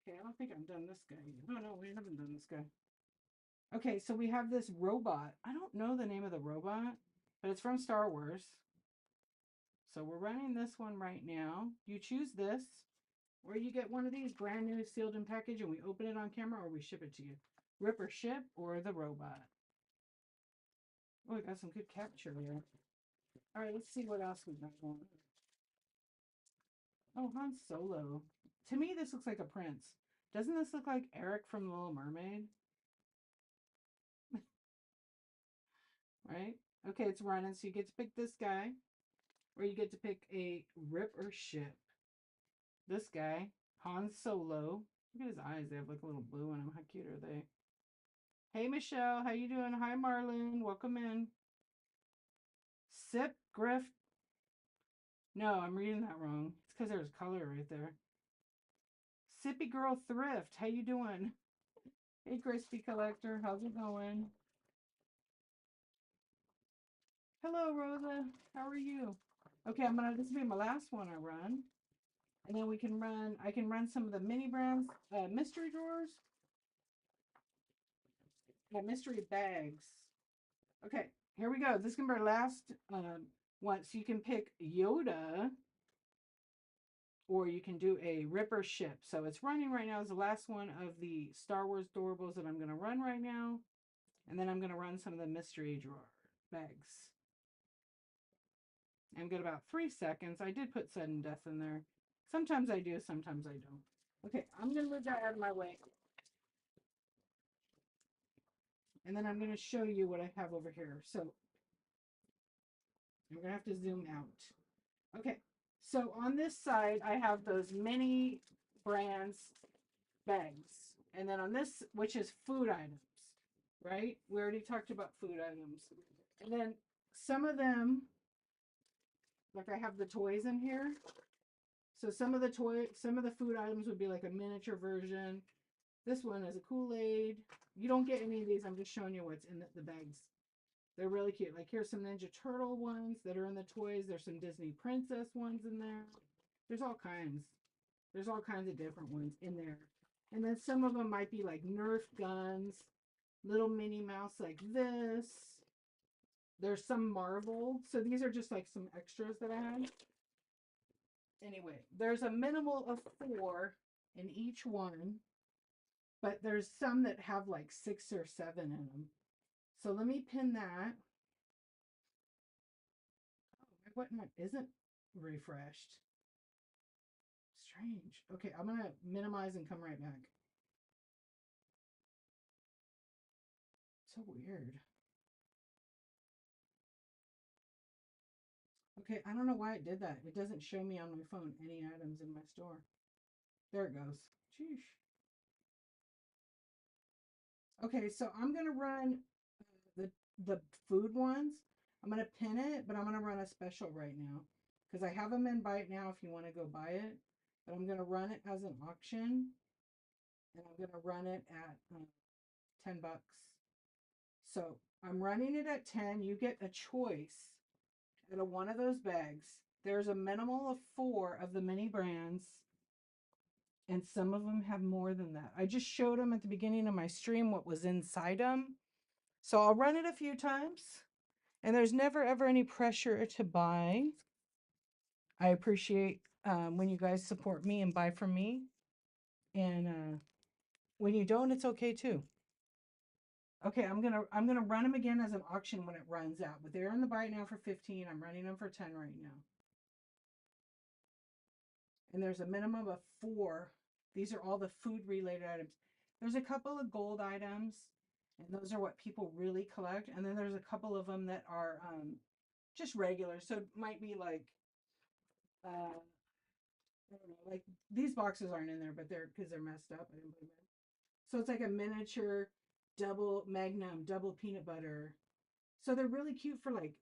Okay, I don't think I've done this guy yet. Oh, no, we haven't done this guy. Okay, so we have this robot. I don't know the name of the robot, but it's from Star Wars. So we're running this one right now. You choose this, or you get one of these brand new sealed in package and we open it on camera, or we ship it to you. Rip or ship, or the robot. Oh, we got some good capture here. All right, let's see what else we got going. Oh, Han Solo. To me, this looks like a prince. Doesn't this look like Eric from The Little Mermaid? Right? Okay, it's running. So you get to pick this guy, or you get to pick a rip or ship. This guy, Han Solo. Look at his eyes. They have like a little blue in them. How cute are they? Hey, Michelle. How you doing? Hi, Marlene. Welcome in. Sip Griff. No, I'm reading that wrong. It's because there's color right there. Sippy Girl Thrift. How you doing? Hey, Crispy Collector. How's it going? Hello, Rosa. How are you? Okay, this will be my last one I run. And then I can run some of the mini brands, mystery drawers, mystery bags. Okay, here we go. This is going to be our last one. So you can pick Yoda, or you can do a Ripper ship. So it's running right now as the last one of the Star Wars Doorables that I'm going to run right now. And then I'm going to run some of the mystery drawer bags. I'm good about 3 seconds. I did put sudden death in there. Sometimes I do, sometimes I don't. Okay, I'm going to move that out of my way. And then I'm going to show you what I have over here. So I'm going to have to zoom out. Okay, so on this side, I have those mini brands bags. And then on this, which is food items, right? We already talked about food items. And then some of them, like I have the toys in here. So some of the food items would be like a miniature version. This one is a Kool-Aid. You don't get any of these. I'm just showing you what's in the bags. They're really cute. Like here's some Ninja Turtle ones that are in the toys. There's some Disney Princess ones in there. There's all kinds. There's all kinds of different ones in there. And then some of them might be like Nerf guns, little Minnie Mouse like this. There's some Marvel. So these are just like some extras that I had. Anyway, there's a minimal of 4 in each one, but there's some that have like 6 or 7 in them. So let me pin that. Oh, my whatnot isn't refreshed. Strange. Okay, I'm going to minimize and come right back. So weird. Okay, I don't know why it did that. It doesn't show me on my phone any items in my store. There it goes. Sheesh. Okay, so I'm going to run the food ones. I'm going to pin it, but I'm going to run a special right now because I have them in Bite now if you want to go buy it. But I'm going to run it as an auction, and I'm going to run it at 10 bucks. So I'm running it at 10. You get a choice out of one of those bags. There's a minimal of 4 of the mini brands, and some of them have more than that. I just showed them at the beginning of my stream what was inside them. So I'll run it a few times, and there's never ever any pressure to buy. I appreciate when you guys support me and buy from me. And when you don't, it's okay too. Okay, I'm gonna run them again as an auction when it runs out. But they're in the Bite now for 15. I'm running them for 10 right now. And there's a minimum of 4. These are all the food related items. There's a couple of gold items, and those are what people really collect. And then there's a couple of them that are just regular. So it might be like Uh, I don't know, like these boxes aren't in there, but they're because they're messed up. I didn't put them in. So it's like a miniature double magnum, double peanut butter. So they're really cute for like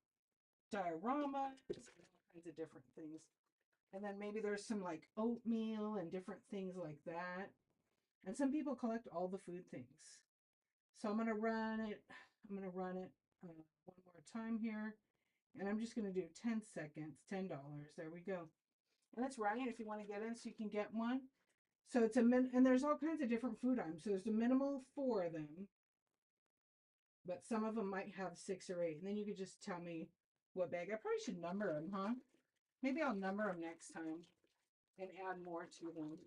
dioramas and all kinds of different things. And then maybe there's some like oatmeal and different things like that. And some people collect all the food things. So I'm gonna run it. I'm gonna run it one more time here, and I'm just gonna do 10 seconds, $10. There we go. And it's running if you want to get in, so you can get one. So it's and there's all kinds of different food items. So there's a minimal of 4 of them, but some of them might have 6 or 8. And then you could just tell me what bag. I probably should number them, huh? Maybe I'll number them next time and add more to them.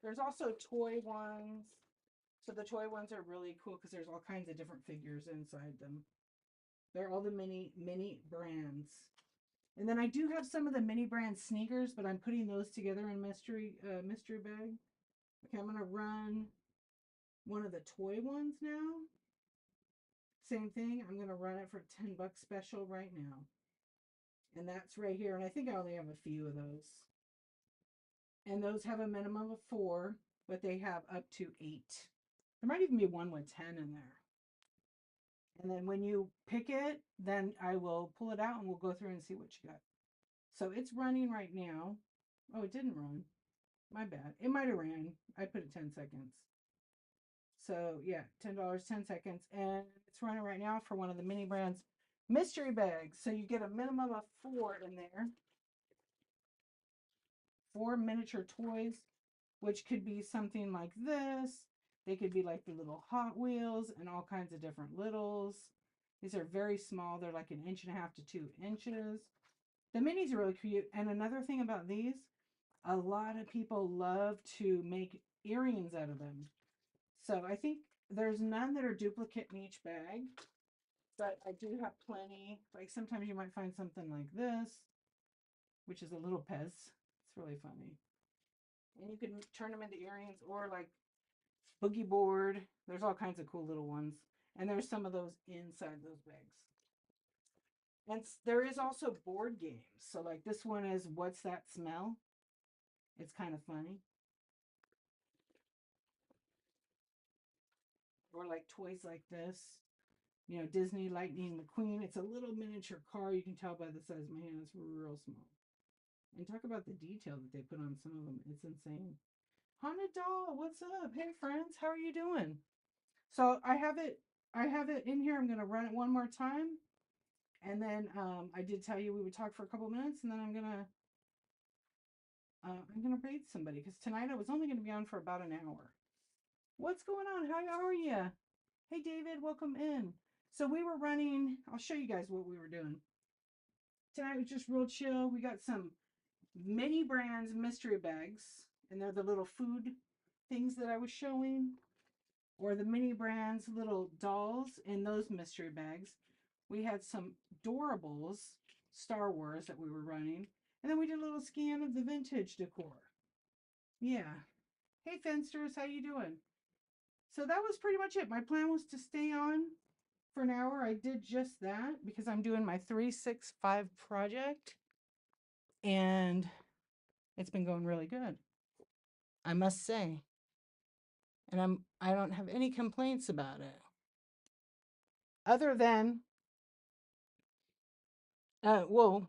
There's also toy ones. So the toy ones are really cool because there's all kinds of different figures inside them. They're all the mini brands. And then I do have some of the mini brand sneakers, but I'm putting those together in mystery bag. Okay, I'm gonna run one of the toy ones now. Same thing. I'm gonna run it for $10 special right now. And that's right here. And I think I only have a few of those. And those have a minimum of 4, but they have up to 8. There might even be one with 10 in there. And then when you pick it, then I will pull it out and we'll go through and see what you got. So it's running right now. Oh, it didn't run. My bad. It might have ran. I put it 10 seconds. So yeah, $10, 10 seconds. And it's running right now for one of the mini brands mystery bags. So you get a minimum of 4 in there. 4 miniature toys, which could be something like this. They could be like the little Hot Wheels and all kinds of different littles. These are very small. They're like 1.5 to 2 inches. The minis are really cute. And another thing about these, a lot of people love to make earrings out of them. So I think there's none that are duplicate in each bag, but I do have plenty. Like sometimes you might find something like this, which is a little Pez. It's really funny. And you can turn them into earrings or like boogie board. There's all kinds of cool little ones. And there's some of those inside those bags. And there is also board games. So like this one is What's That Smell? It's kind of funny. Or like toys like this. You know, Disney Lightning McQueen. It's a little miniature car. You can tell by the size of my hand. It's real small. And talk about the detail that they put on some of them. It's insane. Haunted Doll, what's up? Hey friends, how are you doing? So I have it in here. I'm gonna run it one more time. And then I did tell you we would talk for a couple minutes, and then I'm gonna raid somebody because tonight I was only gonna be on for about an hour. What's going on? How are you? Hey David, welcome in. So we were running. I'll show you guys what we were doing. Tonight was just real chill. We got some mini brands mystery bags, and they're the little food things that I was showing, or the mini brands little dolls in those mystery bags. We had some Doorables Star Wars that we were running, and then we did a little scan of the vintage decor. Yeah. Hey Fensters, how you doing? So that was pretty much it. My plan was to stay on for an hour. I did just that because I'm doing my 365 project, and it's been going really good, I must say. And I don't have any complaints about it. Other than well,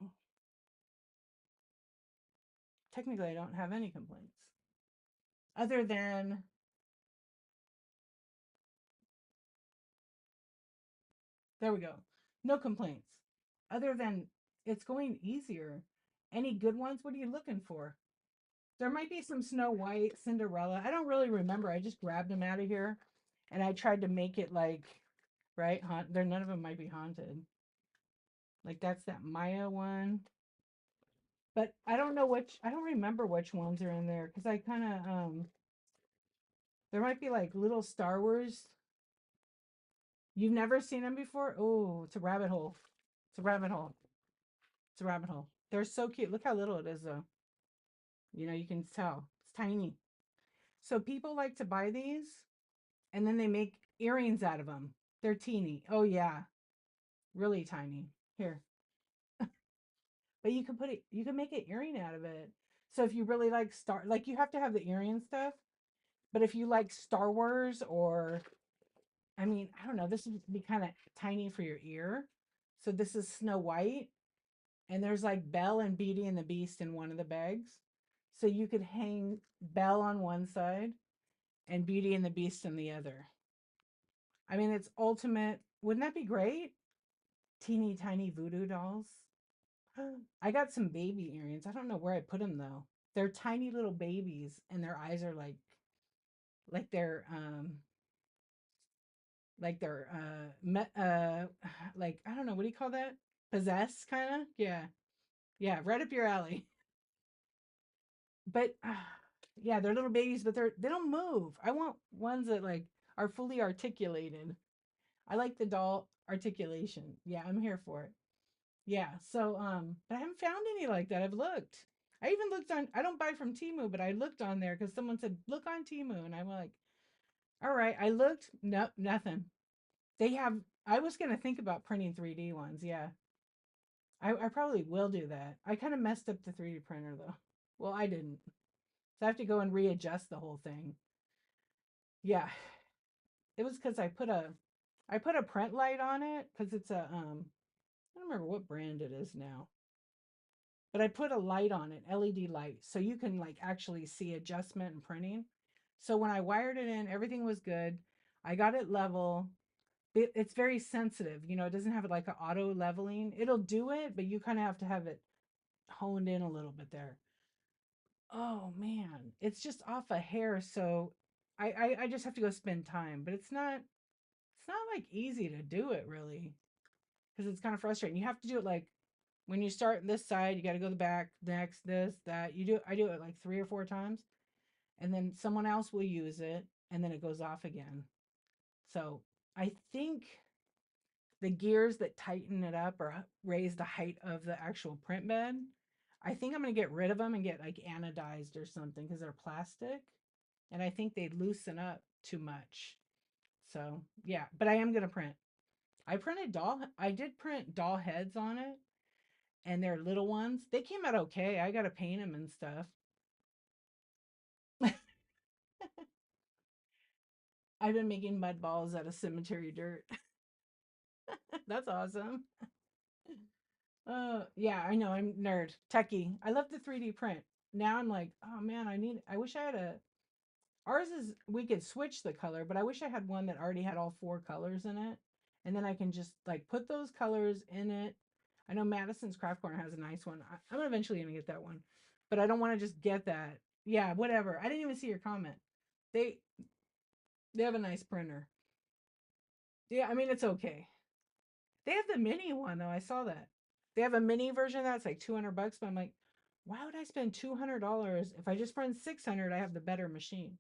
technically I don't have any complaints. Other than there we go. No complaints. Other than it's going easier. Any good ones? What are you looking for? There might be some Snow White, Cinderella. I don't really remember. I just grabbed them out of here and I tried to make it like, right? There, none of them might be haunted. Like that's that Maya one. But I don't know which, I don't remember which ones are in there because I kind of, there might be like little Star Wars. You've never seen them before? Oh, it's a rabbit hole. It's a rabbit hole. It's a rabbit hole. They're so cute. Look how little it is, though. You know, you can tell. It's tiny. So people like to buy these and then they make earrings out of them. They're teeny. Oh, yeah. Really tiny. Here. but you can make an earring out of it. So if you really like like you have to have the earring and stuff, but if you like Star Wars or I mean, I don't know, this would be kind of tiny for your ear. So this is Snow White, and there's like Belle and Beauty and the Beast in one of the bags. So you could hang Belle on one side and Beauty and the Beast on the other. I mean, it's ultimate. Wouldn't that be great? Teeny tiny voodoo dolls. I got some baby earrings. I don't know where I put them though. They're tiny little babies, and their eyes are like they're like they're like I don't know, what do you call that? Possessed, kind of. Yeah, yeah, right up your alley. But yeah, they're little babies, but they don't move. I want ones that like are fully articulated. I like the doll articulation. Yeah, I'm here for it. Yeah. So but I haven't found any like that. I've looked. I even looked on I don't buy from Temu, but I looked on there because someone said, look on Temu. And I'm like, all right. I looked, nope, nothing. They have I was gonna think about printing 3D ones, yeah. I probably will do that. I kind of messed up the 3D printer though. Well, I didn't. So I have to go and readjust the whole thing. Yeah. It was because I put a print light on it because it's a I don't remember what brand it is now. But I put a light on it, LED light, so you can like actually see adjustment and printing. So when I wired it in, everything was good. I got it level. It's very sensitive, you know, it doesn't have like an auto leveling. It'll do it, but you kind of have to have it honed in a little bit there. Oh man, it's just off a hair, so I just have to go spend time, but it's not like easy to do it really because it's kind of frustrating. You have to do it like when you start this side, you got to go the back, next, this, that. I do it like 3 or 4 times, and then someone else will use it, and then it goes off again. So I think the gears that tighten it up or raise the height of the actual print bed, I think I'm going to get rid of them and get like anodized or something because they're plastic. And I think they loosen up too much. So yeah, but I am going to print. I did print doll heads on it and they're little ones. They came out okay. I got to paint them and stuff. I've been making mud balls out of cemetery dirt. That's awesome. Yeah, I know. I'm nerd, techie. I love the 3D print. Now I'm like, oh man, I wish I had a, ours is, we could switch the color, but I wish I had one that already had all 4 colors in it. And then I can just like put those colors in it. I know Madison's Craft Corner has a nice one. I'm eventually gonna get that one, but I don't want to just get that. Yeah, whatever. I didn't even see your comment. They they have a nice printer. Yeah, I mean it's okay. They have the mini one though. I saw that. They have a mini version of that. It's like $200, but I'm like, why would I spend $200 if I just spend 600? I have the better machine.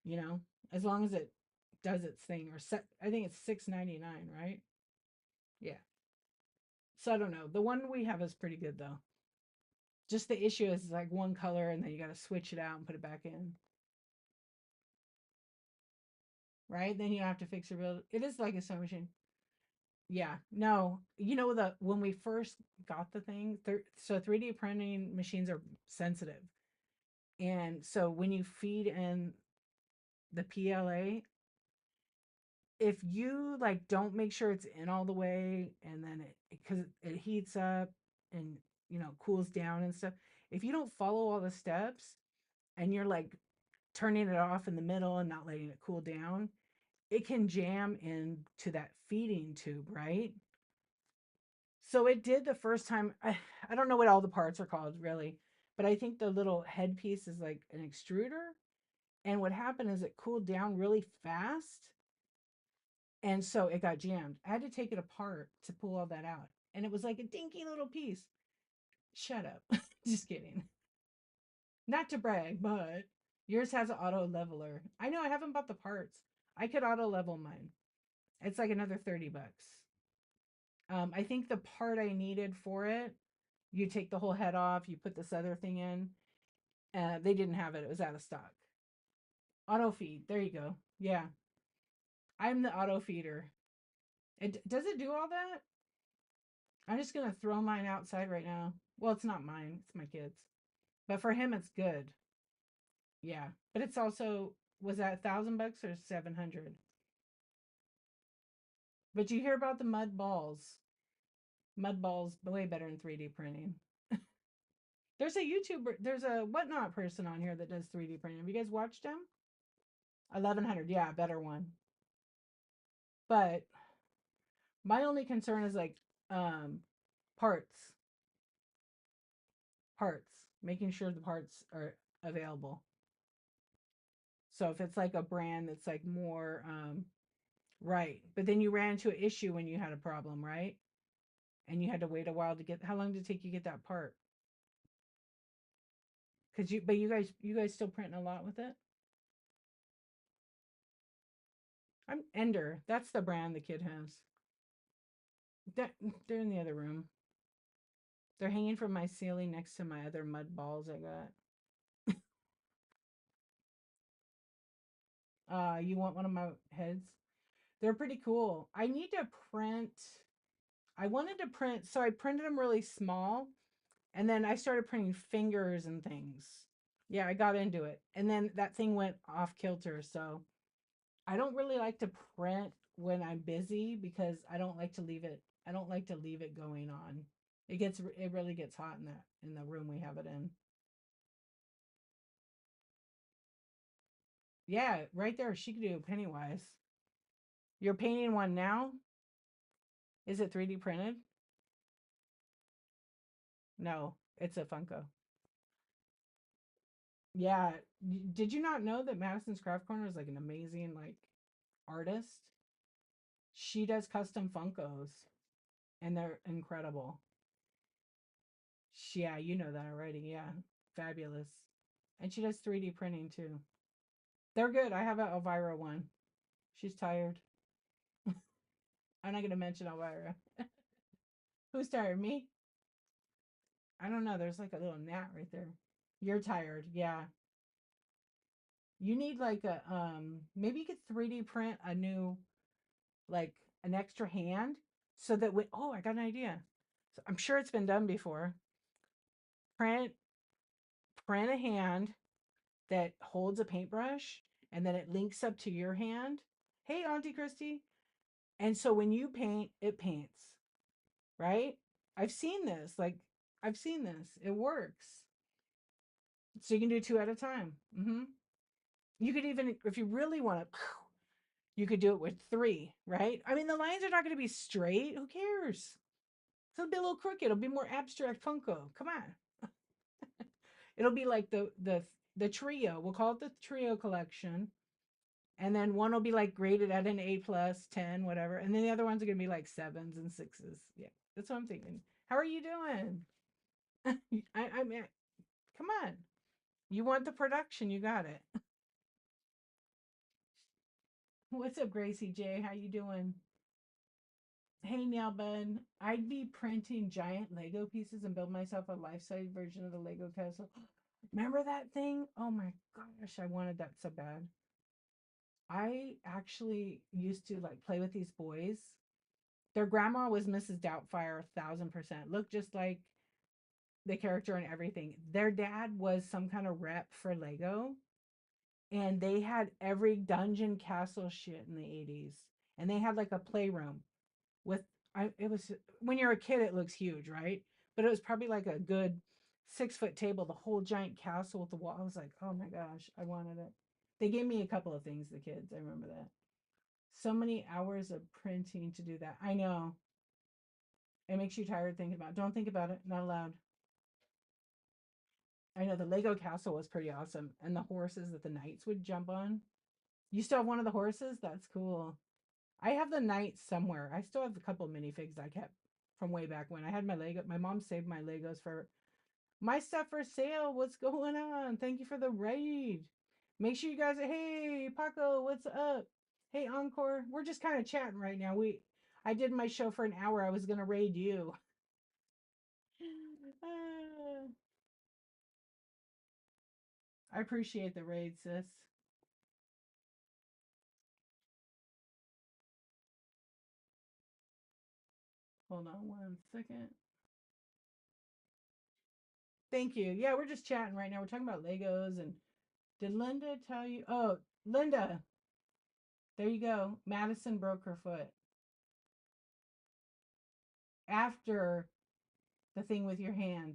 You know, as long as it does its thing. Or set, I think it's 6.99, right? Yeah. So I don't know. The one we have is pretty good though. Just the issue is like one color, and then you got to switch it out and put it back in, right? Then you have to fix it real. It is like a sewing machine. Yeah, no, you know the when we first got the thing, so 3D printing machines are sensitive, and so when you feed in the PLA, if you like don't make sure it's in all the way, and then it because it heats up and cools down and stuff, if you don't follow all the steps and you're like turning it off in the middle and not letting it cool down, it can jam into that feeding tube, right? So it did the first time. I don't know what all the parts are called really, but I think the little headpiece is like an extruder. And what happened is it cooled down really fast. And so it got jammed. I had to take it apart to pull all that out. And it was like a dinky little piece. Shut up. Just kidding. Not to brag, but yours has an auto leveler. I know I haven't bought the parts. I could auto level mine. It's like another $30. I think the part I needed for it, you take the whole head off, you put this other thing in. They didn't have it. It was out of stock. Auto feed. There you go. Yeah. I'm the auto feeder. Does it do all that? I'm just gonna throw mine outside right now. Well, it's not mine, it's my kids. But for him it's good. Yeah. But it's also, was that 1,000 bucks or 700? But you hear about the mud balls. Mud balls way better in 3D printing. There's a YouTuber, there's a whatnot person on here that does 3D printing. Have you guys watched him? 1100, yeah, better one. But my only concern is like um parts, parts, making sure the parts are available. So if it's like a brand that's like more right, but then you ran into an issue when you had a problem, right? And you had to wait a while to get, how long did it take you to get that part? Cuz you, but you guys still printing a lot with it? I'm Ender. That's the brand the kid has. That, they're in the other room. They're hanging from my ceiling next to my other mud balls I got. You want one of my heads? They're pretty cool. I need to print. I wanted to print, so I printed them really small, and then I started printing fingers and things. Yeah, I got into it. And then that thing went off kilter, so I don't really like to print when I'm busy because I don't like to leave it going on. It really gets hot in the room we have it in. Yeah, right there she could do Pennywise. You're painting one now? Is it 3D printed? No, it's a Funko. Yeah, did you not know that Madison's Craft Corner is like an amazing like artist? She does custom Funkos and they're incredible. Yeah, you know that already. Yeah, fabulous. And she does 3D printing too. They're good. I have a Elvira one. She's tired. I'm not gonna mention Elvira. Who's tired? Me? I don't know. There's like a little gnat right there. You're tired. Yeah. You need like a maybe you could 3D print a new, like an extra hand, so that when, oh, I got an idea. So I'm sure it's been done before. Print print a hand that holds a paintbrush, and then it links up to your hand. Hey, Auntie Christy. And so when you paint, it paints, right? I've seen this. Like, I've seen this. It works. So you can do two at a time. You could even, if you really want to, you could do it with three, right? I mean, the lines are not going to be straight. Who cares? So it'll be a little crooked. It'll be more abstract Funko. Come on. It'll be like the trio. We'll call it the trio collection. And then one will be like graded at an A plus, 10, whatever. And then the other ones are gonna be like sevens and sixes. Yeah, that's what I'm thinking. How are you doing? I mean, come on. You want the production, you got it. What's up, Gracie J? How you doing? Hey now, bud. I'd be printing giant Lego pieces and build myself a life-size version of the Lego castle. Remember that thing? Oh my gosh, I wanted that so bad. I actually used to like play with these boys. Their grandma was Mrs. Doubtfire, 1,000%. Looked just like the character and everything. Their dad was some kind of rep for Lego, and they had every dungeon castle shit in the 80s. And they had like a playroom with, it was, when you're a kid, it looks huge, right? But it was probably like a good 6 foot table, the whole giant castle with the wall. I was like, oh my gosh, I wanted it. They gave me a couple of things, the kids. I remember that. So many hours of printing to do that. I know. It makes you tired thinking about it. Don't think about it. Not allowed. I know the Lego castle was pretty awesome. And the horses that the knights would jump on. You still have one of the horses? That's cool. I have the knights somewhere. I still have a couple of minifigs I kept from way back when. I had my Lego. My mom saved my Legos for my stuff for sale. What's going on? Thank you for the raid. Make sure you guys are, hey, Paco, what's up? Hey, Encore. We're just kind of chatting right now. I did my show for an hour. I was going to raid you. I appreciate the raid, sis. Hold on 1 second. Thank you. Yeah, we're just chatting right now. We're talking about Legos. And did Linda tell you? Oh, Linda, there you go. Madison broke her foot after the thing with your hand.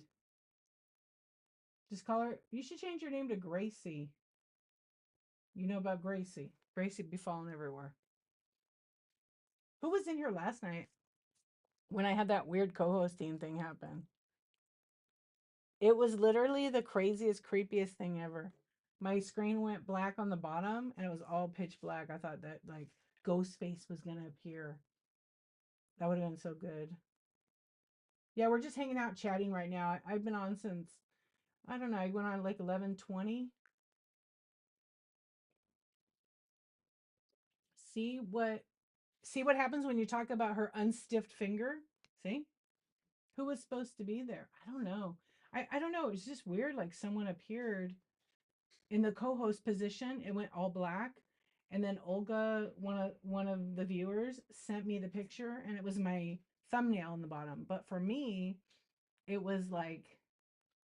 Just call her. You should change your name to Gracie. You know about Gracie. Gracie be falling everywhere. Who was in here last night when I had that weird co-hosting thing happen? It was literally the craziest, creepiest thing ever. My screen went black on the bottom and it was all pitch black. I thought that like Ghostface was gonna appear. That would have been so good. Yeah, we're just hanging out chatting right now. I've been on since I don't know, I went on like 11:20. See what see what happens when you talk about her unstiffed finger? See? Who was supposed to be there? I don't know. I don't know. It's just weird. Like someone appeared in the co-host position. It went all black, and then Olga, one of the viewers, sent me the picture, and it was my thumbnail on the bottom. But for me, it was like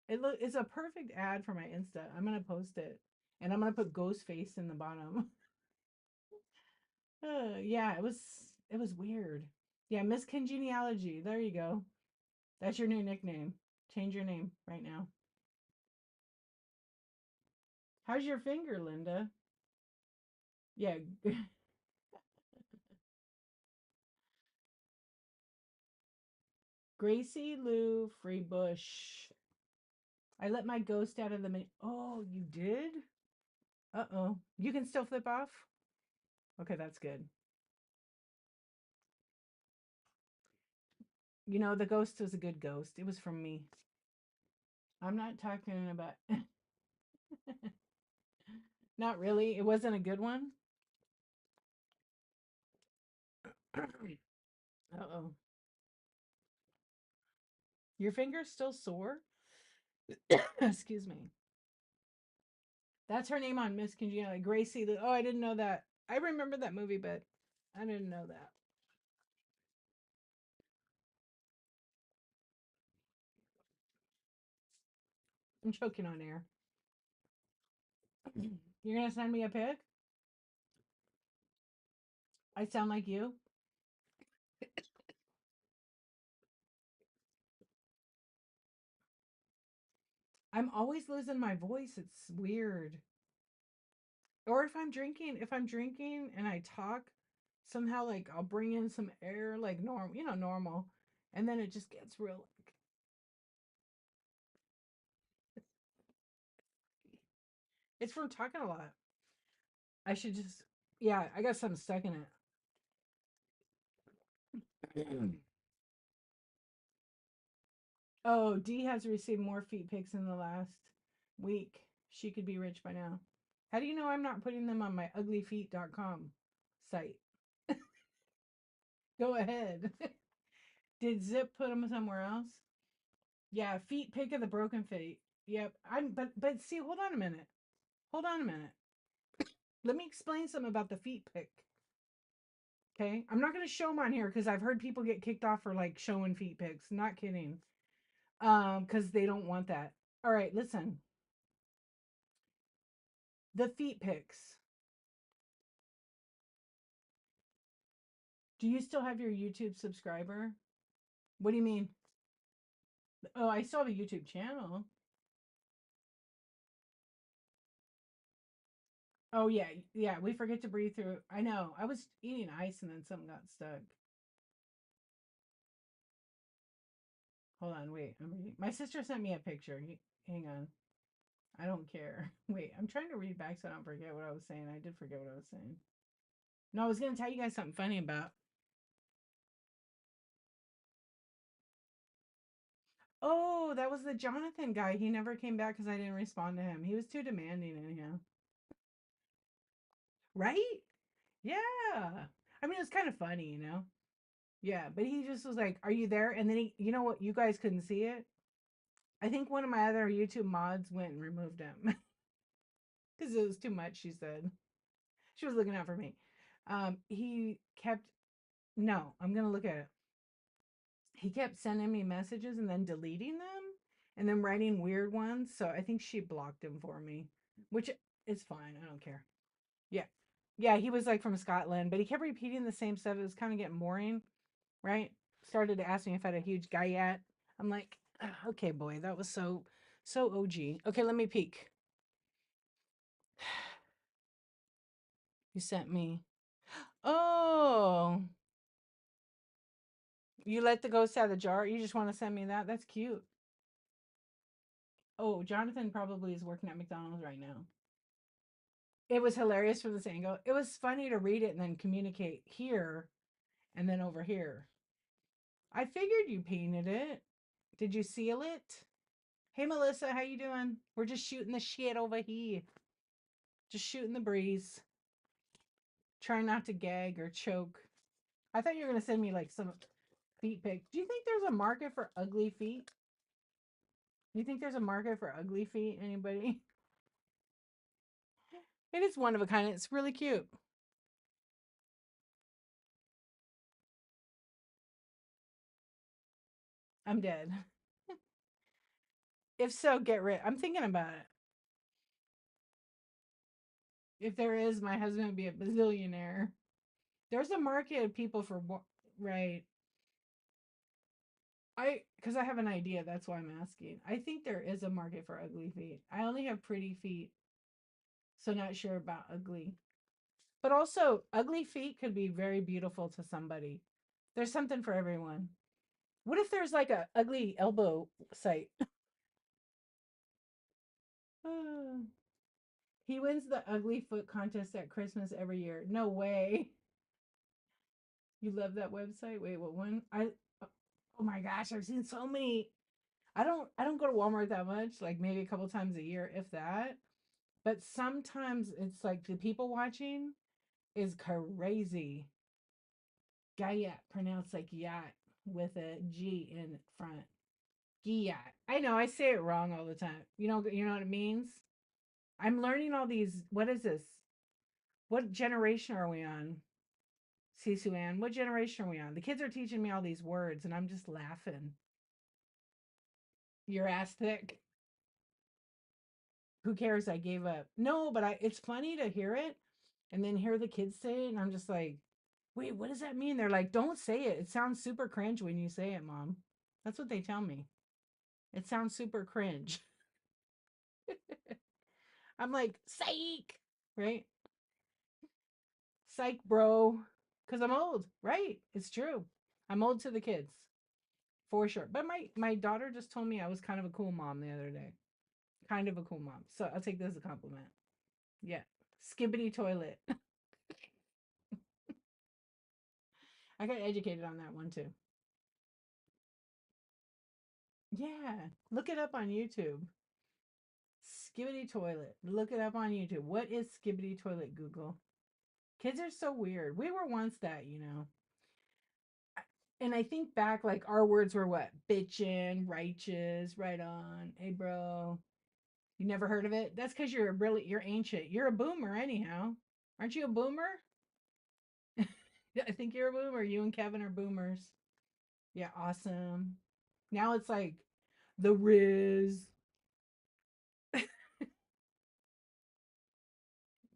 it's a perfect ad for my Insta. I'm gonna post it, and I'm gonna put ghost face in the bottom. Yeah, it was weird. Yeah, Miss Congeniality. There you go. That's your new nickname. Change your name right now. How's your finger, Linda? Yeah. Gracie Lou Freebush. I let my ghost out of the mini. Oh, you did? Uh-oh. You can still flip off? Okay, that's good. You know, the ghost was a good ghost. It was from me. I'm not talking about. Not really. It wasn't a good one. Uh-oh. Your finger's still sore? Excuse me. That's her name on Miss Congeniality. Gracie. Oh, I didn't know that. I remember that movie, but I didn't know that. I'm choking on air. You're gonna send me a pic? I sound like you? I'm always losing my voice. It's weird. Or if I'm drinking and I talk, somehow like I'll bring in some air like normal. And then it just gets real like it's from talking a lot. I should just yeah, I got something stuck in it. Oh, Dee has received more feet pics in the last week. She could be rich by now. How do you know I'm not putting them on my uglyfeet.com site? Go ahead. Did Zip put them somewhere else? Yeah, feet pick of the broken feet. Yep. But see, hold on a minute. Hold on a minute. Let me explain something about the feet pick. Okay? I'm not gonna show them on here because I've heard people get kicked off for like showing feet pics. Not kidding. Because they don't want that. All right, listen. The feet pics. Do you still have your YouTube subscriber? What do you mean? Oh, I still have a YouTube channel. Oh yeah, yeah. We forget to breathe through. I know. I was eating ice and then something got stuck. Hold on, wait. I'm reading. My sister sent me a picture. Hang on. I don't care. Wait, I'm trying to read back so I don't forget what I was saying. I did forget what I was saying. No, I was gonna tell you guys something funny about. Oh, that was the Jonathan guy. He never came back because I didn't respond to him. He was too demanding anyhow. Right? Yeah. I mean, it was kind of funny, you know? Yeah, but he just was like, "Are you there?" And then you know what? You guys couldn't see it. I think one of my other YouTube mods went and removed him because it was too much. She said she was looking out for me. He kept. No, I'm gonna look at it. he kept sending me messages and then deleting them and then writing weird ones. So I think she blocked him for me, which is fine. I don't care. Yeah. Yeah, he was like from Scotland, but he kept repeating the same stuff. It was kind of getting boring, right? Started to ask me if I had a huge guy yet. I'm like, "Ah, okay, boy, that was so OG. Okay, let me peek. You sent me. Oh, you let the ghost out of the jar. You just want to send me that? That's cute. Oh, Jonathan probably is working at McDonald's right now. It was hilarious from this angle. It was funny to read it and then communicate here and then over here. I figured you painted it. Did you seal it? Hey Melissa, how you doing? We're just shooting the shit over here. Just shooting the breeze. Trying not to gag or choke. I thought you were gonna send me like some feet pics. Do you think there's a market for ugly feet? Do you think there's a market for ugly feet? Anybody? It is one of a kind. It's really cute. I'm dead. If so, get rid. I'm thinking about it. If there is, my husband would be a bazillionaire. There's a market of people for right. Because I have an idea. That's why I'm asking. I think there is a market for ugly feet. I only have pretty feet, so not sure about ugly. But also, ugly feet could be very beautiful to somebody. There's something for everyone. What if there's like a ugly elbow site? He wins the ugly foot contest at Christmas every year. No way. You love that website? Wait, what one? Oh my gosh, I've seen so many. I don't go to Walmart that much, like maybe a couple times a year, if that. But sometimes it's like the people watching is crazy. Gayat, pronounced like yacht with a G in front. Giyat. I know I say it wrong all the time. You know what it means? I'm learning all these. What is this? What generation are we on? Sisu Ann, what generation are we on? The kids are teaching me all these words and I'm just laughing. Your ass thick. Who cares? I gave up. No, but it's funny to hear it and then hear the kids say it and I'm just like, wait, what does that mean? They're like, don't say it. It sounds super cringe when you say it, mom. That's what they tell me. It sounds super cringe. I'm like, psych, right? Psych, bro. Because I'm old, right? It's true. I'm old to the kids, for sure. But my daughter just told me I was kind of a cool mom the other day. Kind of a cool mom. So I'll take this as a compliment. Yeah. Skibbity toilet. I got educated on that one too. Yeah. Look it up on YouTube. Skibbity toilet. Look it up on YouTube. What is skibbity toilet, Google? Kids are so weird. We were once that. And I think back, like our words were what? Bitchin', righteous, right on. Hey, bro. You never heard of it? That's because you're ancient. You're a boomer, anyhow. Aren't you a boomer? I think you're a boomer. You and Kevin are boomers. Yeah, awesome. Now it's like the Riz.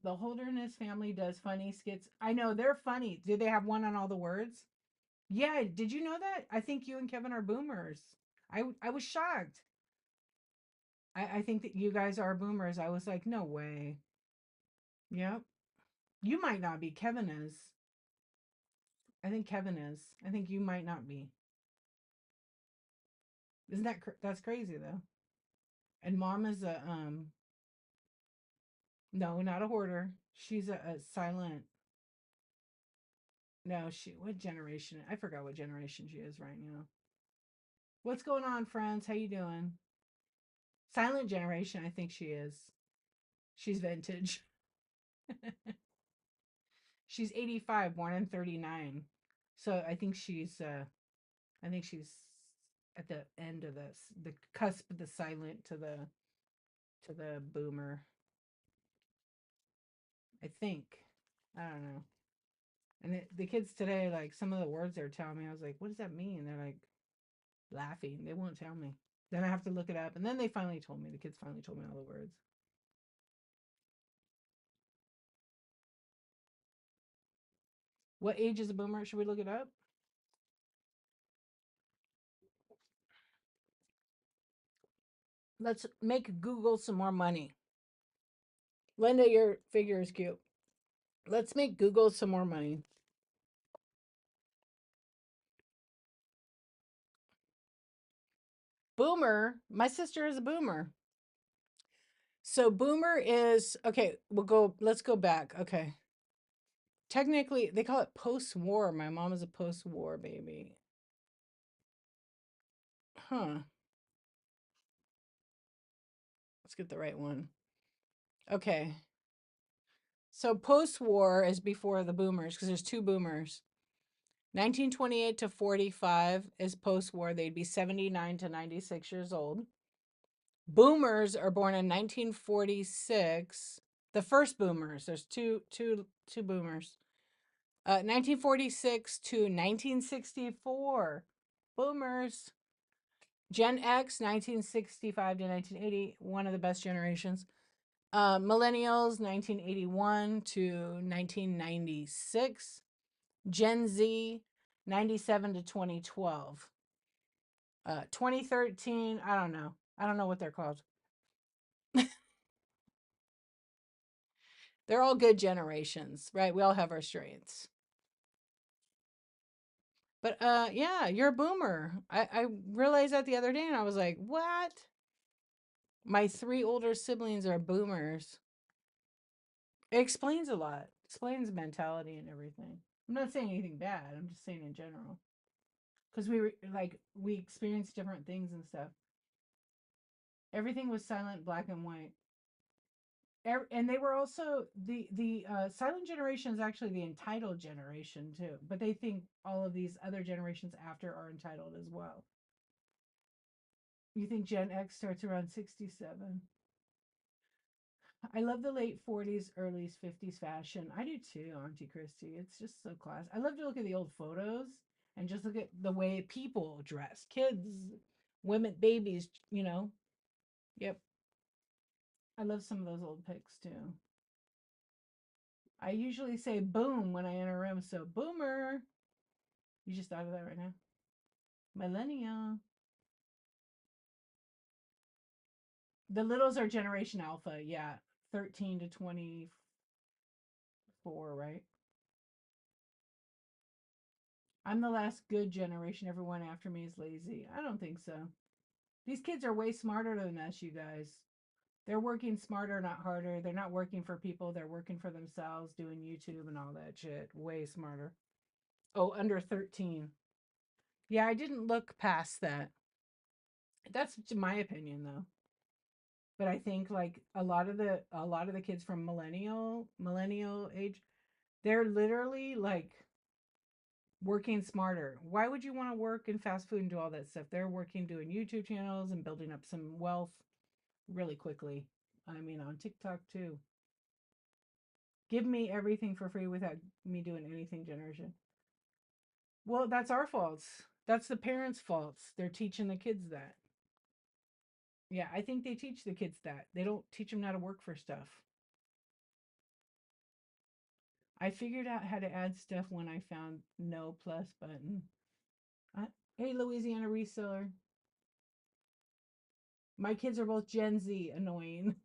The Holderness family does funny skits. I know they're funny. Do they have one on all the words? Yeah, did you know that? I think you and Kevin are boomers. I was shocked. I think that you guys are boomers. I was like, no way. Yep. You might not be. Kevin is. I think Kevin is. I think you might not be. Isn't that's crazy though? And mom is a no, not a hoarder. She's a silent. No, what generation? I forgot what generation she is right now. What's going on, friends? How you doing? Silent generation, I think she is. She's vintage. She's 85, born in 39. So I think she's at the end of the cusp of the silent to the boomer. I think. I don't know. And the kids today, like some of the words they're telling me, I was like, what does that mean? They're like, laughing. They won't tell me. Then I have to look it up. And then they finally told me. The kids finally told me all the words. What age is a boomer? Should we look it up? Let's make Google some more money. Linda, your figure is cute. Let's make Google some more money. Boomer, my sister is a boomer. So boomer is okay, let's go back. Okay. Technically, they call it post-war. My mom is a post-war baby. Huh. Let's get the right one. Okay. So post-war is before the boomers because there's two boomers. 1928 to 45 is post-war. They'd be 79 to 96 years old. Boomers are born in 1946. The first boomers. There's two boomers. 1946 to 1964. Boomers. Gen X, 1965 to 1980. One of the best generations. Millennials, 1981 to 1996. Gen Z, 97 to 2012. 2013, I don't know. I don't know what they're called. They're all good generations, right? We all have our strengths. But yeah, you're a boomer. I realized that the other day and I was like, what? My three older siblings are boomers. It explains a lot. Explains mentality and everything. I'm not saying anything bad. I'm just saying in general. Because we were like we experienced different things and stuff. Everything was silent, black and white. And they were also the silent generation is actually the entitled generation too, but they think all of these other generations after are entitled as well. You think Gen X starts around 67? I love the late 40s, early 50s fashion. I do too, Auntie Christy. It's just so class. I love to look at the old photos and just look at the way people dress, kids, women, babies, you know. Yep. I love some of those old pics too. I usually say boom when I enter a room, so boomer. You just thought of that right now. Millennial. The littles are Generation Alpha, yeah. 13 to 24, right? I'm the last good generation. Everyone after me is lazy. I don't think so. These kids are way smarter than us, you guys. They're working smarter, not harder. They're not working for people. They're working for themselves, doing YouTube and all that shit. Way smarter. Oh, under 13. Yeah, I didn't look past that. That's my opinion, though. But I think like a lot of the kids from millennial age, they're literally like working smarter. Why would you want to work in fast food and do all that stuff? They're working doing YouTube channels and building up some wealth really quickly. I mean, on TikTok too. Give me everything for free without me doing anything, generation. Well, that's our faults. That's the parents' faults. They're teaching the kids that. Yeah, I think they teach the kids that. They don't teach them how to work for stuff. I figured out how to add stuff when I found no plus button. Uh, hey, Louisiana reseller. My kids are both Gen Z, annoying.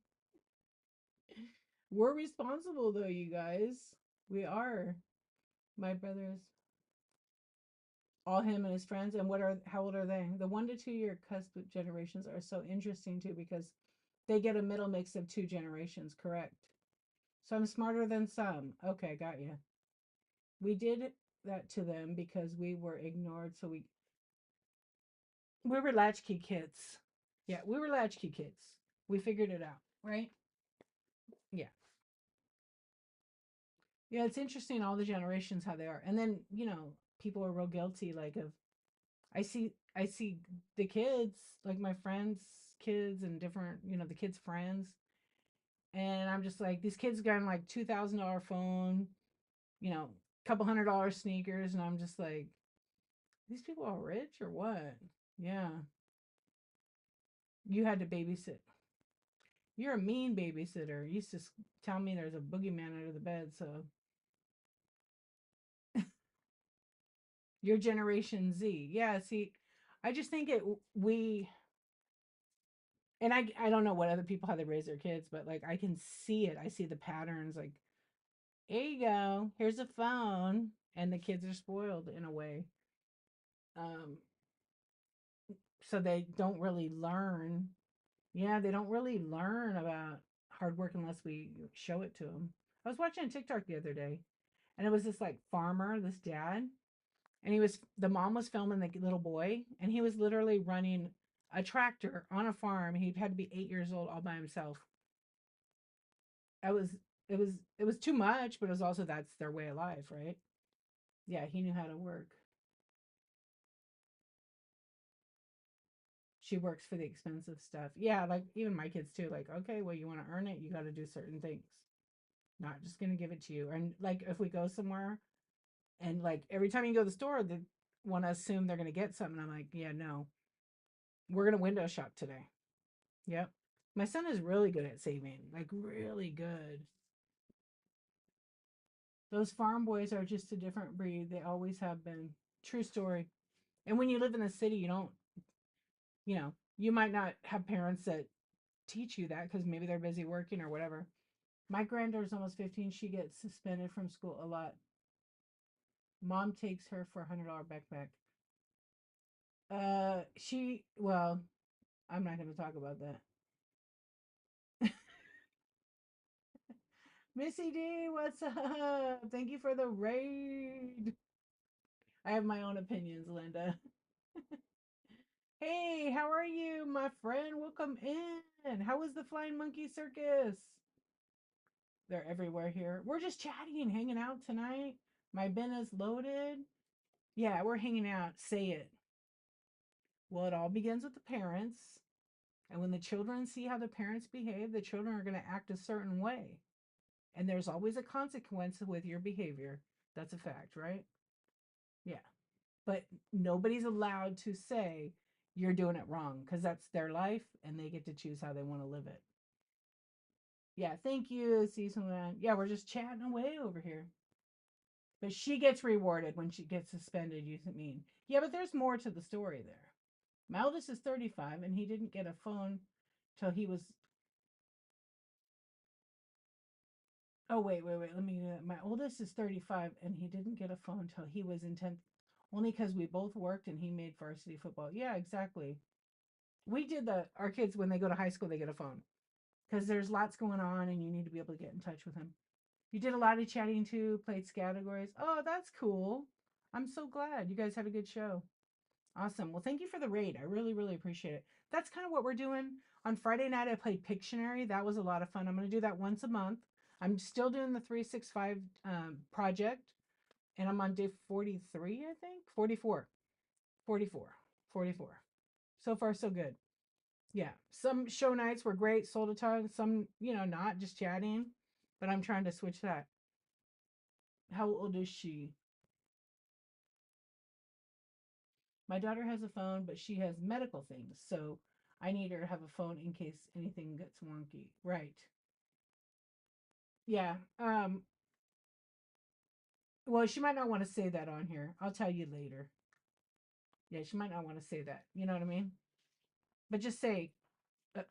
We're responsible though, you guys. We are. My brothers, all him and his friends. And how old are they? The 1 to 2 year cusp generations are so interesting too because they get a middle mix of two generations, correct? So I'm smarter than some. Okay, got you. We did that to them because we were ignored. So we were latchkey kids. Yeah, we were latchkey kids. We figured it out, right? Yeah. Yeah, it's interesting all the generations how they are. And then, people are real guilty like of I see the kids, like my friends' kids and different, the kids' friends. And I'm just like, these kids got like $2,000 phone, couple $100 sneakers, and I'm just like, these people are rich or what? Yeah. You had to babysit. You're a mean babysitter. You used to tell me there's a boogeyman under the bed. So you're Generation Z. Yeah. See, I just think we, and I don't know what other people, how they raise their kids, but like I can see it. I see the patterns. Like, here you go. Here's a phone. And the kids are spoiled in a way. Um, so they don't really learn. Yeah, they don't really learn about hard work unless we show it to them. I was watching TikTok the other day, and it was this like farmer, this dad, and the mom was filming the little boy, and he was literally running a tractor on a farm. He had to be 8 years old all by himself. I was it was too much, but it was also that's their way of life, right? Yeah, he knew how to work. She works for the expensive stuff. Yeah, like even my kids too. Like, okay, well, you want to earn it, you got to do certain things. Not just gonna give it to you. And like if we go somewhere and like every time you go to the store, they want to assume they're gonna get something. I'm like, yeah, no, we're gonna window shop today. Yep. My son is really good at saving, like really good. Those farm boys are just a different breed. They always have been. True story. And when you live in the city, you don't, you might not have parents that teach you that because maybe they're busy working or whatever. My granddaughter's almost 15. She gets suspended from school a lot. Mom takes her for $100 backpack. Well, I'm not going to talk about that. Missy D, what's up? Thank you for the raid. I have my own opinions, Linda. Hey, how are you, my friend? Welcome in. How was the Flying Monkey Circus? They're everywhere here. We're just chatting and hanging out tonight. My bin is loaded. Yeah, we're hanging out. Say it. Well, it all begins with the parents. And when the children see how the parents behave, the children are going to act a certain way. And there's always a consequence with your behavior. That's a fact, right? Yeah. But nobody's allowed to say you're doing it wrong because that's their life and they get to choose how they want to live it. Yeah, thank you, Season One. Yeah, we're just chatting away over here. But she gets rewarded when she gets suspended, you mean. Yeah, but there's more to the story there. My oldest is 35 and he didn't get a phone till he was. Oh, wait. Let me do that. My oldest is 35 and he didn't get a phone till he was in 10th, only because we both worked and he made varsity football. Yeah, exactly. We did our kids, when they go to high school, they get a phone because there's lots going on and you need to be able to get in touch with him. You did a lot of chatting too, played categories. Oh, that's cool. I'm so glad you guys had a good show. Awesome. Well, thank you for the raid. I really, really appreciate it. That's kind of what we're doing. On Friday night, I played Pictionary. That was a lot of fun. I'm going to do that once a month. I'm still doing the 365 project, and I'm on day 43, I think. 44. 44. 44. So far, so good. Yeah. Some show nights were great, sold a ton. Some, not just chatting, but I'm trying to switch that. How old is she? My daughter has a phone, but she has medical things. So I need her to have a phone in case anything gets wonky. Right. Yeah. Well, she might not want to say that on here. I'll tell you later. Yeah, she might not want to say that. You know what I mean? But just say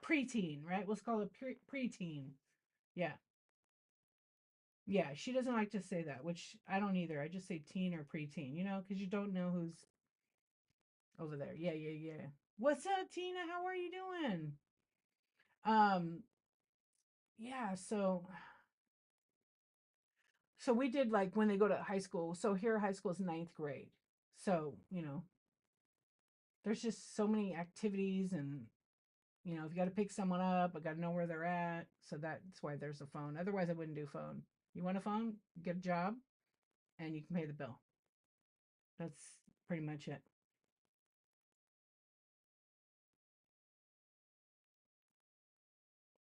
preteen, right? Let's call it preteen. Yeah. Yeah. She doesn't like to say that, which I don't either. I just say teen or preteen, because you don't know who's over there. Yeah, yeah, yeah. What's up, Tina? How are you doing? Um, yeah, so we did like when they go to high school. So here high school is ninth grade. So, there's just so many activities and if you got to pick someone up, I got to know where they're at. So that's why there's a phone. Otherwise I wouldn't do phone. You want a phone? Get a job and you can pay the bill. That's pretty much it.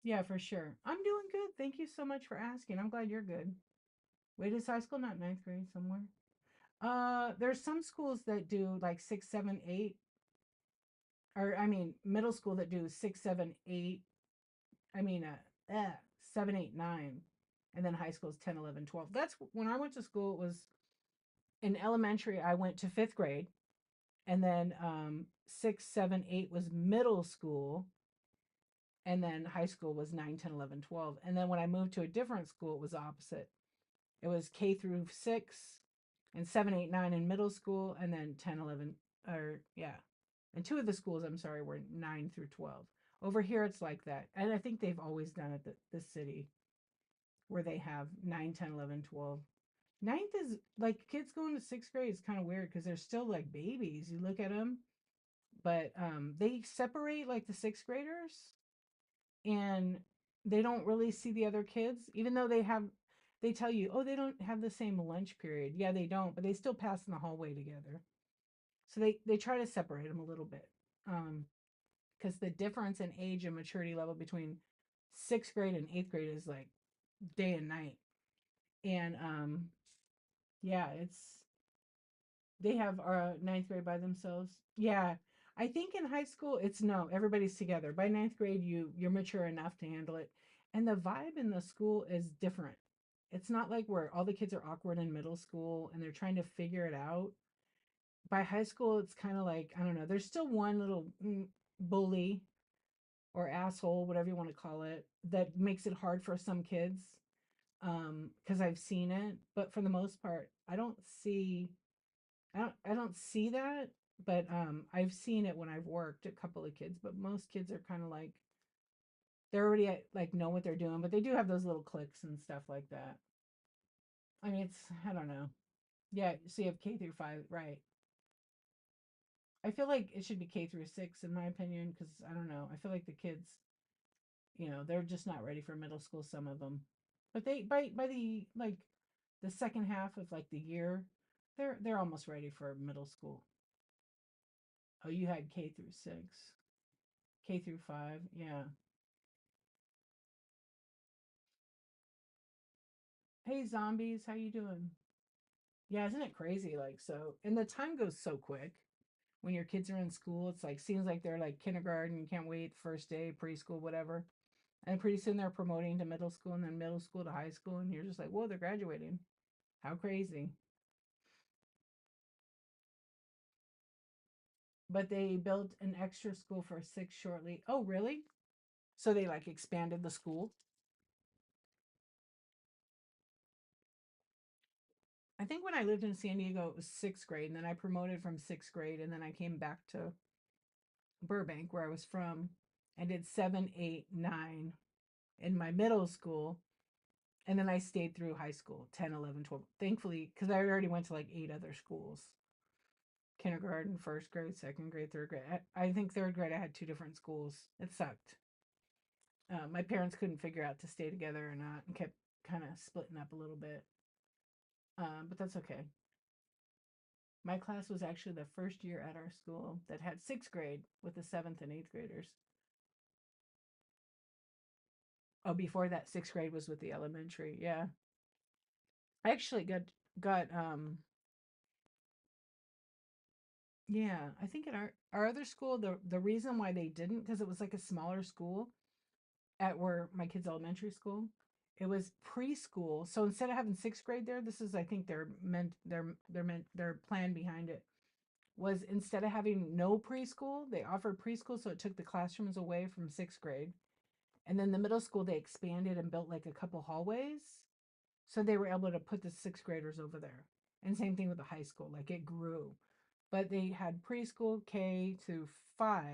Yeah, for sure. I'm doing good. Thank you so much for asking. I'm glad you're good. Wait, is high school not ninth grade somewhere? There's some schools that do like 6, 7, 8. or I mean, middle school that do six, seven, eight. I mean, 7, 8, 9, and then high school is 10, 11, 12. That's when I went to school. It was in elementary. I went to fifth grade, and then 6, 7, 8 was middle school, and then high school was 9, 10, 11, 12. And then when I moved to a different school, it was opposite. It was K through 6 and 7, 8, 9 in middle school, and then 10, 11, or yeah. And two of the schools, I'm sorry, were 9 through 12. Over here, it's like that. And I think they've always done it, the city, where they have 9, 10, 11, 12. Ninth is like kids going to sixth grade is kind of weird because they're still like babies. You look at them, but they separate like the sixth graders and they don't really see the other kids, even though they tell you, oh, they don't have the same lunch period. Yeah, they don't, but they still pass in the hallway together. So they try to separate them a little bit. Because the difference in age and maturity level between sixth grade and eighth grade is like day and night. And yeah, it's they have ninth grade by themselves. Yeah, I think in high school it's no, everybody's together. By ninth grade, you're mature enough to handle it, and the vibe in the school is different. It's not like where all the kids are awkward in middle school and they're trying to figure it out. By high school, it's kind of like I don't know. There's still one little bully or asshole, whatever you want to call it, that makes it hard for some kids. Because I've seen it, but for the most part, I don't see that, but I've seen it when I've worked a couple of kids, but most kids are kind of like they're already like know what they're doing, but they do have those little clicks and stuff like that. I mean, it's I don't know. Yeah, so you have K through 5, right? I feel like it should be K through 6 in my opinion because I don't know. I feel like the kids, they're just not ready for middle school some of them. But they by the like the second half of like the year, they're almost ready for middle school. Oh, you had K through 6. K through 5. Yeah. Hey zombies, how you doing? Yeah, isn't it crazy? Like so and the time goes so quick when your kids are in school. It's like seems like they're like kindergarten, you can't wait, first day, preschool, whatever. And pretty soon they're promoting to middle school and then middle school to high school and you're just like, whoa, they're graduating. How crazy. But they built an extra school for 6 shortly. Oh, really? So they like expanded the school? I think when I lived in San Diego, it was 6th grade, and then I promoted from 6th grade, and then I came back to Burbank, where I was from, and did 7, 8, 9 in my middle school. And then I stayed through high school, 10, 11, 12. Thankfully, because I already went to like 8 other schools kindergarten, first grade, second grade, third grade. I think third grade, I had 2 different schools. It sucked. My parents couldn't figure out to stay together or not and kept kind of splitting up a little bit. But that's okay. My class was actually the first year at our school that had 6th grade with the 7th and 8th graders. Oh, before that, 6th grade was with the elementary. Yeah, I actually got yeah. I think at our other school, the reason why they didn't because it was like a smaller school at where my kids' elementary school. It was preschool, so instead of having 6th grade there, this is I think their plan behind it was instead of having no preschool, they offered preschool, so it took the classrooms away from 6th grade. And then the middle school, they expanded and built like a couple hallways. So they were able to put the 6th graders over there. And same thing with the high school, like it grew. But they had preschool K to 5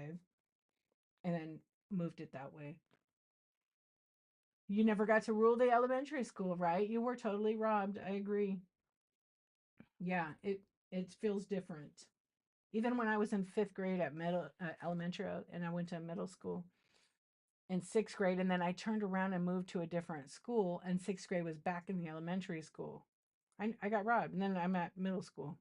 and then moved it that way. You never got to rule the elementary school, right? You were totally robbed. I agree. Yeah, it feels different. Even when I was in 5th grade at middle elementary and I went to middle school, in 6th grade, and then I turned around and moved to a different school, and 6th grade was back in the elementary school. I got robbed, and then I'm at middle school.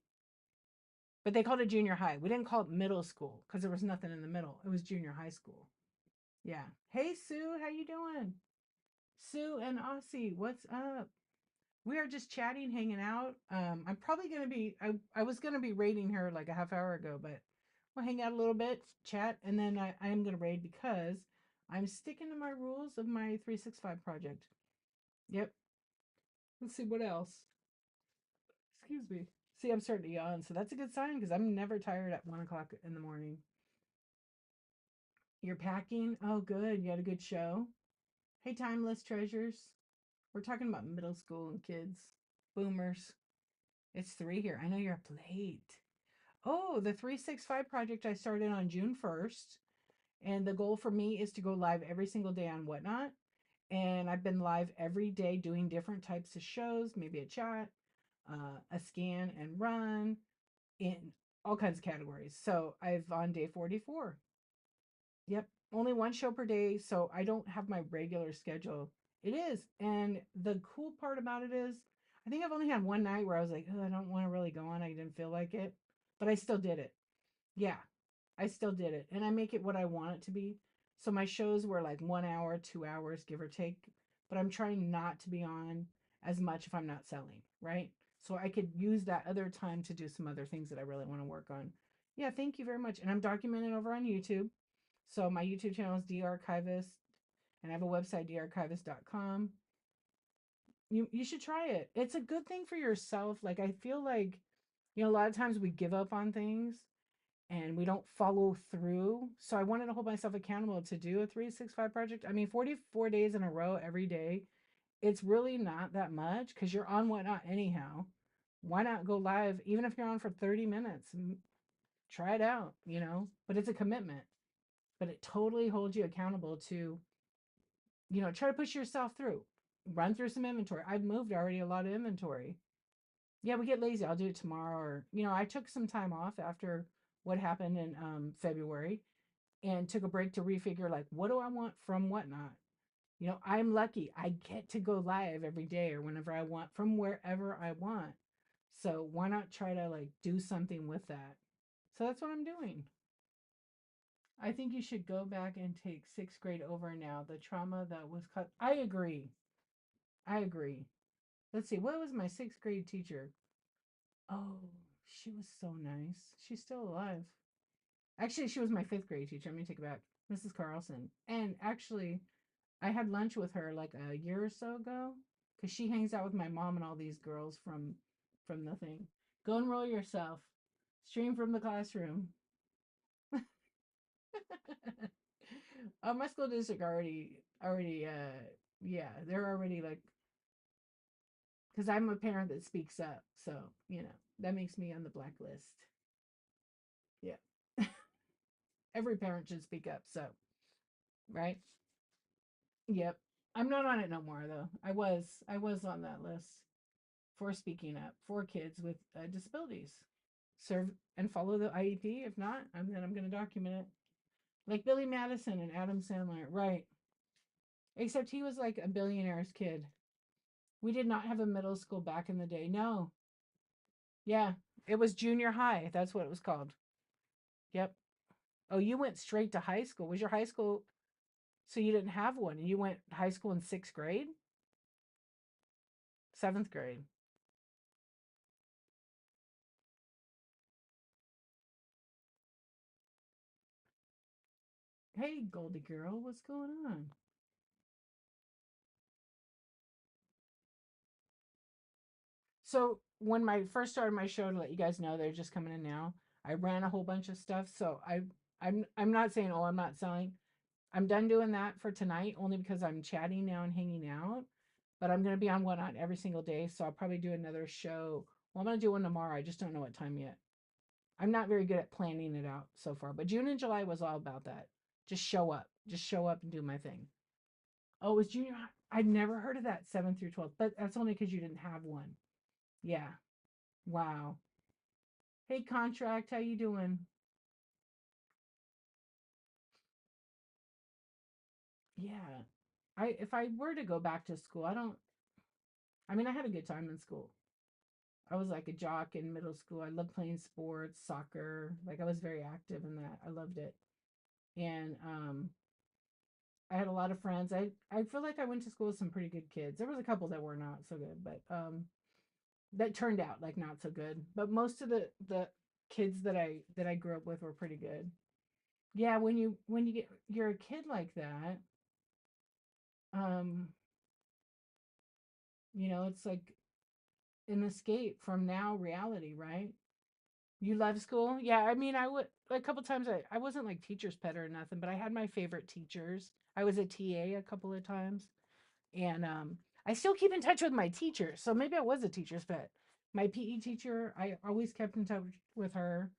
But they called it junior high. We didn't call it middle school because there was nothing in the middle. It was junior high school. Yeah. Hey Sue, how you doing? Sue and Aussie, what's up? We are just chatting, hanging out. I'm probably gonna be I was gonna be rating her like a half hour ago, but We'll hang out a little bit, chat, and then I am gonna raid because I'm sticking to my rules of my 365 project. Yep. Let's see what else. Excuse me. See, I'm starting to yawn, so that's a good sign because I'm never tired at 1 o'clock in the morning. You're packing? Oh, good. You had a good show. Hey, timeless treasures. We're talking about middle school and kids. Boomers. It's 3 here. I know you're up late. Oh, the 365 project I started on June 1st. And the goal for me is to go live every single day on Whatnot. And I've been live every day doing different types of shows, maybe a chat, a scan and run in all kinds of categories. So I've on day 44. Yep. Only one show per day. So I don't have my regular schedule. It is. And the cool part about it is, I think I've only had one night where I was like, oh, I don't want to really go on. I didn't feel like it. But I still did it. Yeah. I still did it. And I make it what I want it to be. So my shows were like 1 hour, 2 hours, give or take. But I'm trying not to be on as much if I'm not selling, right? So I could use that other time to do some other things that I really want to work on. Yeah, thank you very much. And I'm documenting over on YouTube. So my YouTube channel is The Archivist, and I have a website, thearchivist.com. You should try it. It's a good thing for yourself. Like I feel like, a lot of times we give up on things and we don't follow through. So I wanted to hold myself accountable to do a 365 project. I mean, 44 days in a row every day, it's really not that much because you're on Whatnot anyhow. Why not go live, even if you're on for 30 minutes and try it out, But it's a commitment, but it totally holds you accountable to, try to push yourself through, run through some inventory. I've moved already a lot of inventory. Yeah, we get lazy. I'll do it tomorrow. Or, I took some time off after what happened in February and took a break to refigure like, what do I want from Whatnot? I'm lucky. I get to go live every day or whenever I want from wherever I want. So why not try to like do something with that? So that's what I'm doing. I think you should go back and take sixth grade over now. The trauma that was cut. I agree. I agree. Let's see. What was my sixth grade teacher? Oh, she was so nice. She's still alive. Actually, she was my fifth grade teacher. Let me take it back. Mrs. Carlson. And actually, I had lunch with her like a year or so ago because she hangs out with my mom and all these girls from the thing. Go and roll yourself. Stream from the classroom. My school district already yeah, they're already like, because I'm a parent that speaks up, so that makes me on the blacklist. Yeah. Every parent should speak up, so right. Yep. I'm not on it no more though. I was on that list for speaking up for kids with disabilities. Serve and follow the IEP. If not, I'm going to document it. Like Billy Madison and Adam Sandler, right? Except he was like a billionaire's kid. We did not have a middle school back in the day. No. Yeah. It was junior high. That's what it was called. Yep. Oh, you went straight to high school. Was your high school, so you didn't have one and you went high school in sixth grade? Seventh grade. Hey, Goldie girl, what's going on? So when my first started my show, to let you guys know, they're just coming in now. I ran a whole bunch of stuff. So I'm not saying, oh, I'm not selling. I'm done doing that for tonight only because I'm chatting now and hanging out. But I'm gonna be on Whatnot every single day. So I'll probably do another show. Well, I'm gonna do one tomorrow. I just don't know what time yet. I'm not very good at planning it out so far. But June and July was all about that. Just show up. Just show up and do my thing. Oh, it was junior high. I'd never heard of that 7 through 12, but that's only because you didn't have one. Yeah. Wow. Hey, contract, how you doing? Yeah. If I were to go back to school, I mean, I had a good time in school. I was like a jock in middle school. I loved playing sports, soccer. Like I was very active in that. I loved it. And I had a lot of friends. I feel like I went to school with some pretty good kids. There was a couple that were not so good, but that turned out like not so good. But most of the kids that I grew up with were pretty good. Yeah, when you get you're a kid like that, um, it's like an escape from now reality, right? You love school? Yeah, I mean, I would a couple times I wasn't like teacher's pet or nothing, but I had my favorite teachers. I was a TA a couple of times, and I still keep in touch with my teacher. So maybe I was a teacher's pet. My PE teacher, I always kept in touch with her.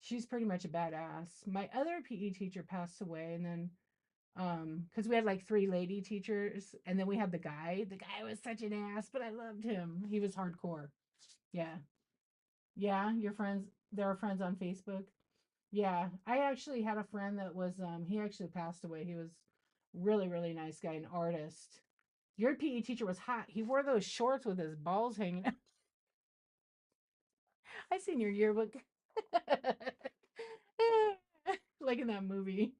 She's pretty much a badass. My other PE teacher passed away, and then because we had like three lady teachers, and then we had the guy. The guy was such an ass, but I loved him. He was hardcore. Yeah. Yeah, your friends, there are friends on Facebook. Yeah, I actually had a friend that was he actually passed away. He was really really nice guy, an artist. Your PE teacher was hot. He wore those shorts with his balls hanging out. I seen your yearbook. Like in that movie.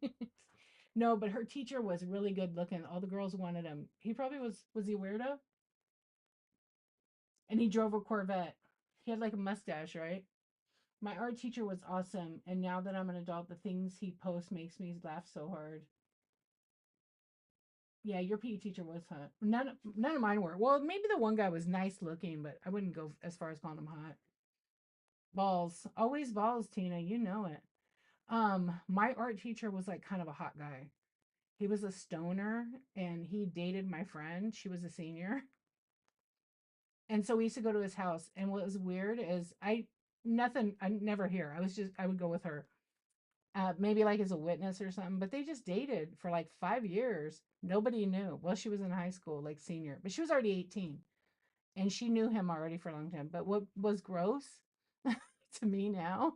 No, but her teacher was really good looking. All the girls wanted him. He probably was he a weirdo? And he drove a Corvette. He had like a mustache, right? My art teacher was awesome, and now that I'm an adult, the things he posts makes me laugh so hard. Yeah, your PE teacher was hot. None of mine were. Well, maybe the one guy was nice looking, but I wouldn't go as far as calling him hot. Balls, always balls, Tina. You know it. My art teacher was like kind of a hot guy. He was a stoner, and he dated my friend. She was a senior, and so we used to go to his house. And what was weird is I never hear. I would go with her, maybe like as a witness or something. But they just dated for like 5 years. Nobody knew. Well, she was in high school, like senior, but she was already 18, and she knew him already for a long time. But what was gross to me now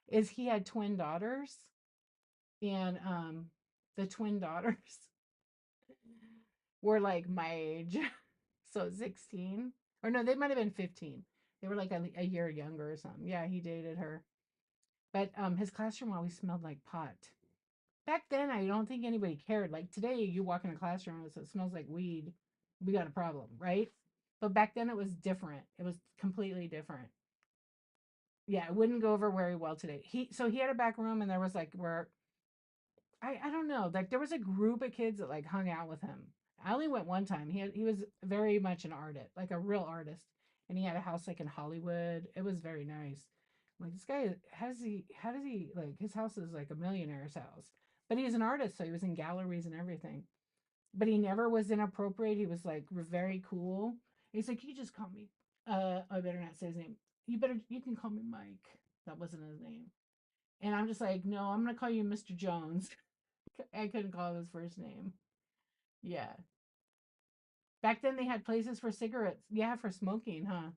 is he had twin daughters, and the twin daughters were like my age, so 16, or no, they might have been 15. They were like a year younger or something. Yeah, he dated her, but his classroom always smelled like pot. Back then, I don't think anybody cared. Like today, you walk in a classroom and it smells like weed, we got a problem, right? But back then, it was different. It was completely different. Yeah, it wouldn't go over very well today. He had a back room, and there was like where I don't know, like there was a group of kids that like hung out with him. I only went one time. He was very much an artist, like a real artist, and he had a house like in Hollywood. It was very nice. I'm like, this guy, how does he like his house is like a millionaire's house, but he's an artist, so he was in galleries and everything. But he never was inappropriate. He was like very cool. He's like, you just call me. I better not say his name. You can call me Mike. That wasn't his name. And I'm just like, no, I'm gonna call you Mr. Jones. I couldn't call him his first name. Yeah. Back then they had places for cigarettes. Yeah, for smoking, huh?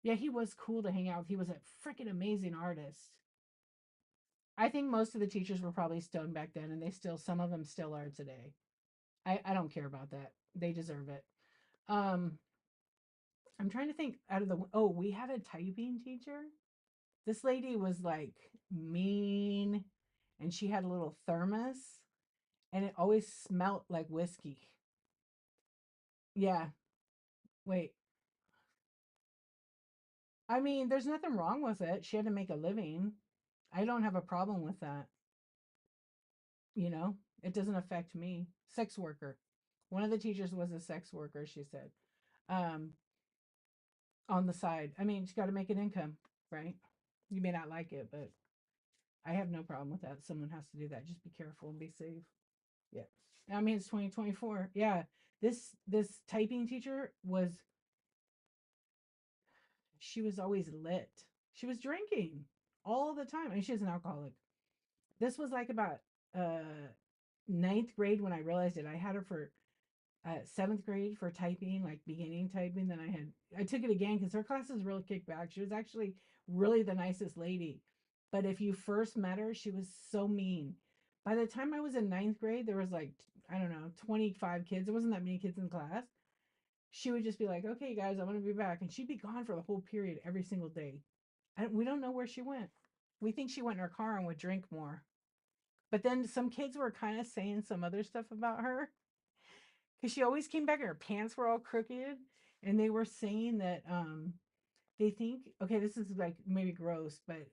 Yeah, he was cool to hang out with. He was a freaking amazing artist. I think most of the teachers were probably stoned back then, and some of them still are today. I don't care about that. They deserve it. Um, I'm trying to think out of oh, we had a typing teacher. This lady was like mean, and she had a little thermos, and it always smelt like whiskey. Yeah. Wait. I mean, there's nothing wrong with it. She had to make a living. I don't have a problem with that. You know, it doesn't affect me. Sex worker. One of the teachers was a sex worker, she said. Um, on the side. I mean, she's got to make an income, right? You may not like it, but I have no problem with that. Someone has to do that. Just be careful and be safe. Yeah. I mean, it's 2024. Yeah. This typing teacher was she was always lit. She was drinking all the time. I mean, she's an alcoholic. This was like about uh ninth grade when I realized it. I had her for seventh grade for typing, like beginning typing. Then I took it again because her classes really kicked back. She was actually really the nicest lady. But if you first met her, she was so mean. By the time I was in ninth grade, there was like, I don't know, 25 kids. There wasn't that many kids in class. She would just be like, okay, guys, I'm going to be back. And she'd be gone for the whole period every single day. We don't know where she went. We think she went in her car and would drink more. But then some kids were kind of saying some other stuff about her because she always came back and her pants were all crooked. And they were saying that They think, okay, this is like maybe gross, but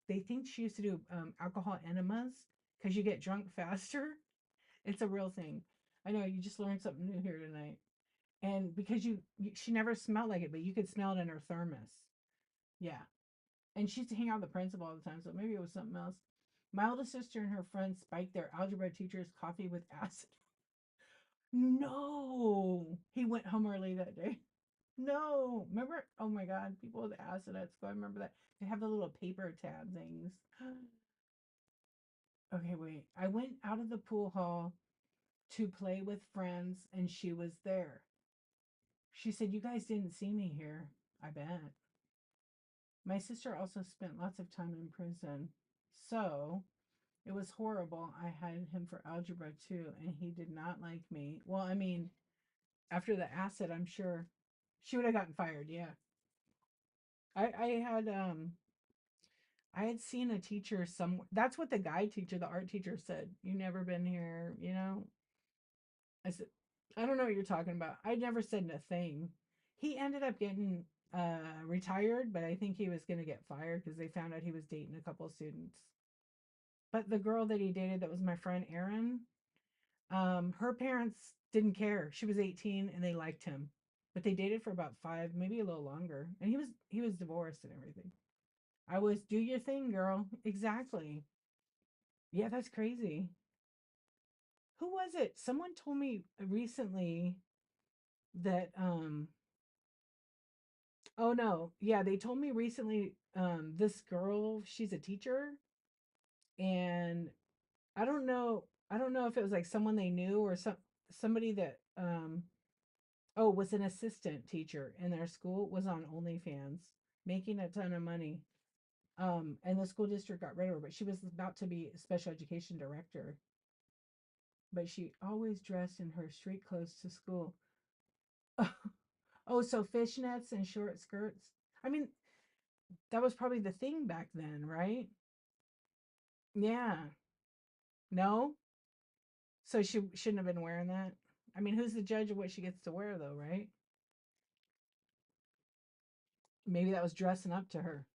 they think she used to do alcohol enemas because you get drunk faster. It's a real thing. I know you just learned something new here tonight. And because she never smelled like it, but you could smell it in her thermos. Yeah. And she used to hang out with the principal all the time, so maybe it was something else. My oldest sister and her friends spiked their algebra teacher's coffee with acid. No, he went home early that day. No, remember? Oh my God, people with acid at school. I remember that. They have the little paper tab things. Okay, wait. I went out of the pool hall to play with friends, and she was there. She said, "You guys didn't see me here." I bet. My sister also spent lots of time in prison. So it was horrible. I had him for algebra too, and he did not like me. Well, I mean, after the acid, I'm sure she would have gotten fired. Yeah. I had I had seen a teacher somewhere. That's what the guy teacher, the art teacher said. You never been here, you know? I said, I don't know what you're talking about. I never said a thing. He ended up getting retired, but I think he was going to get fired because they found out he was dating a couple of students. But the girl that he dated, that was my friend Erin, her parents didn't care. She was 18 and they liked him, but they dated for about 5, maybe a little longer. And he was divorced and everything. I was do your thing, girl. Exactly. Yeah, that's crazy. Who was it? Someone told me recently that oh no, yeah, they told me recently this girl, she's a teacher, and I don't know if it was like someone they knew or somebody that oh, was an assistant teacher in their school, was on OnlyFans, making a ton of money. And the school district got rid of her, but she was about to be special education director. But she always dressed in her street clothes to school. Oh, so fishnets and short skirts. I mean, that was probably the thing back then, right? Yeah. No? So she shouldn't have been wearing that. I mean, who's the judge of what she gets to wear, though, right? Maybe that was dressing up to her.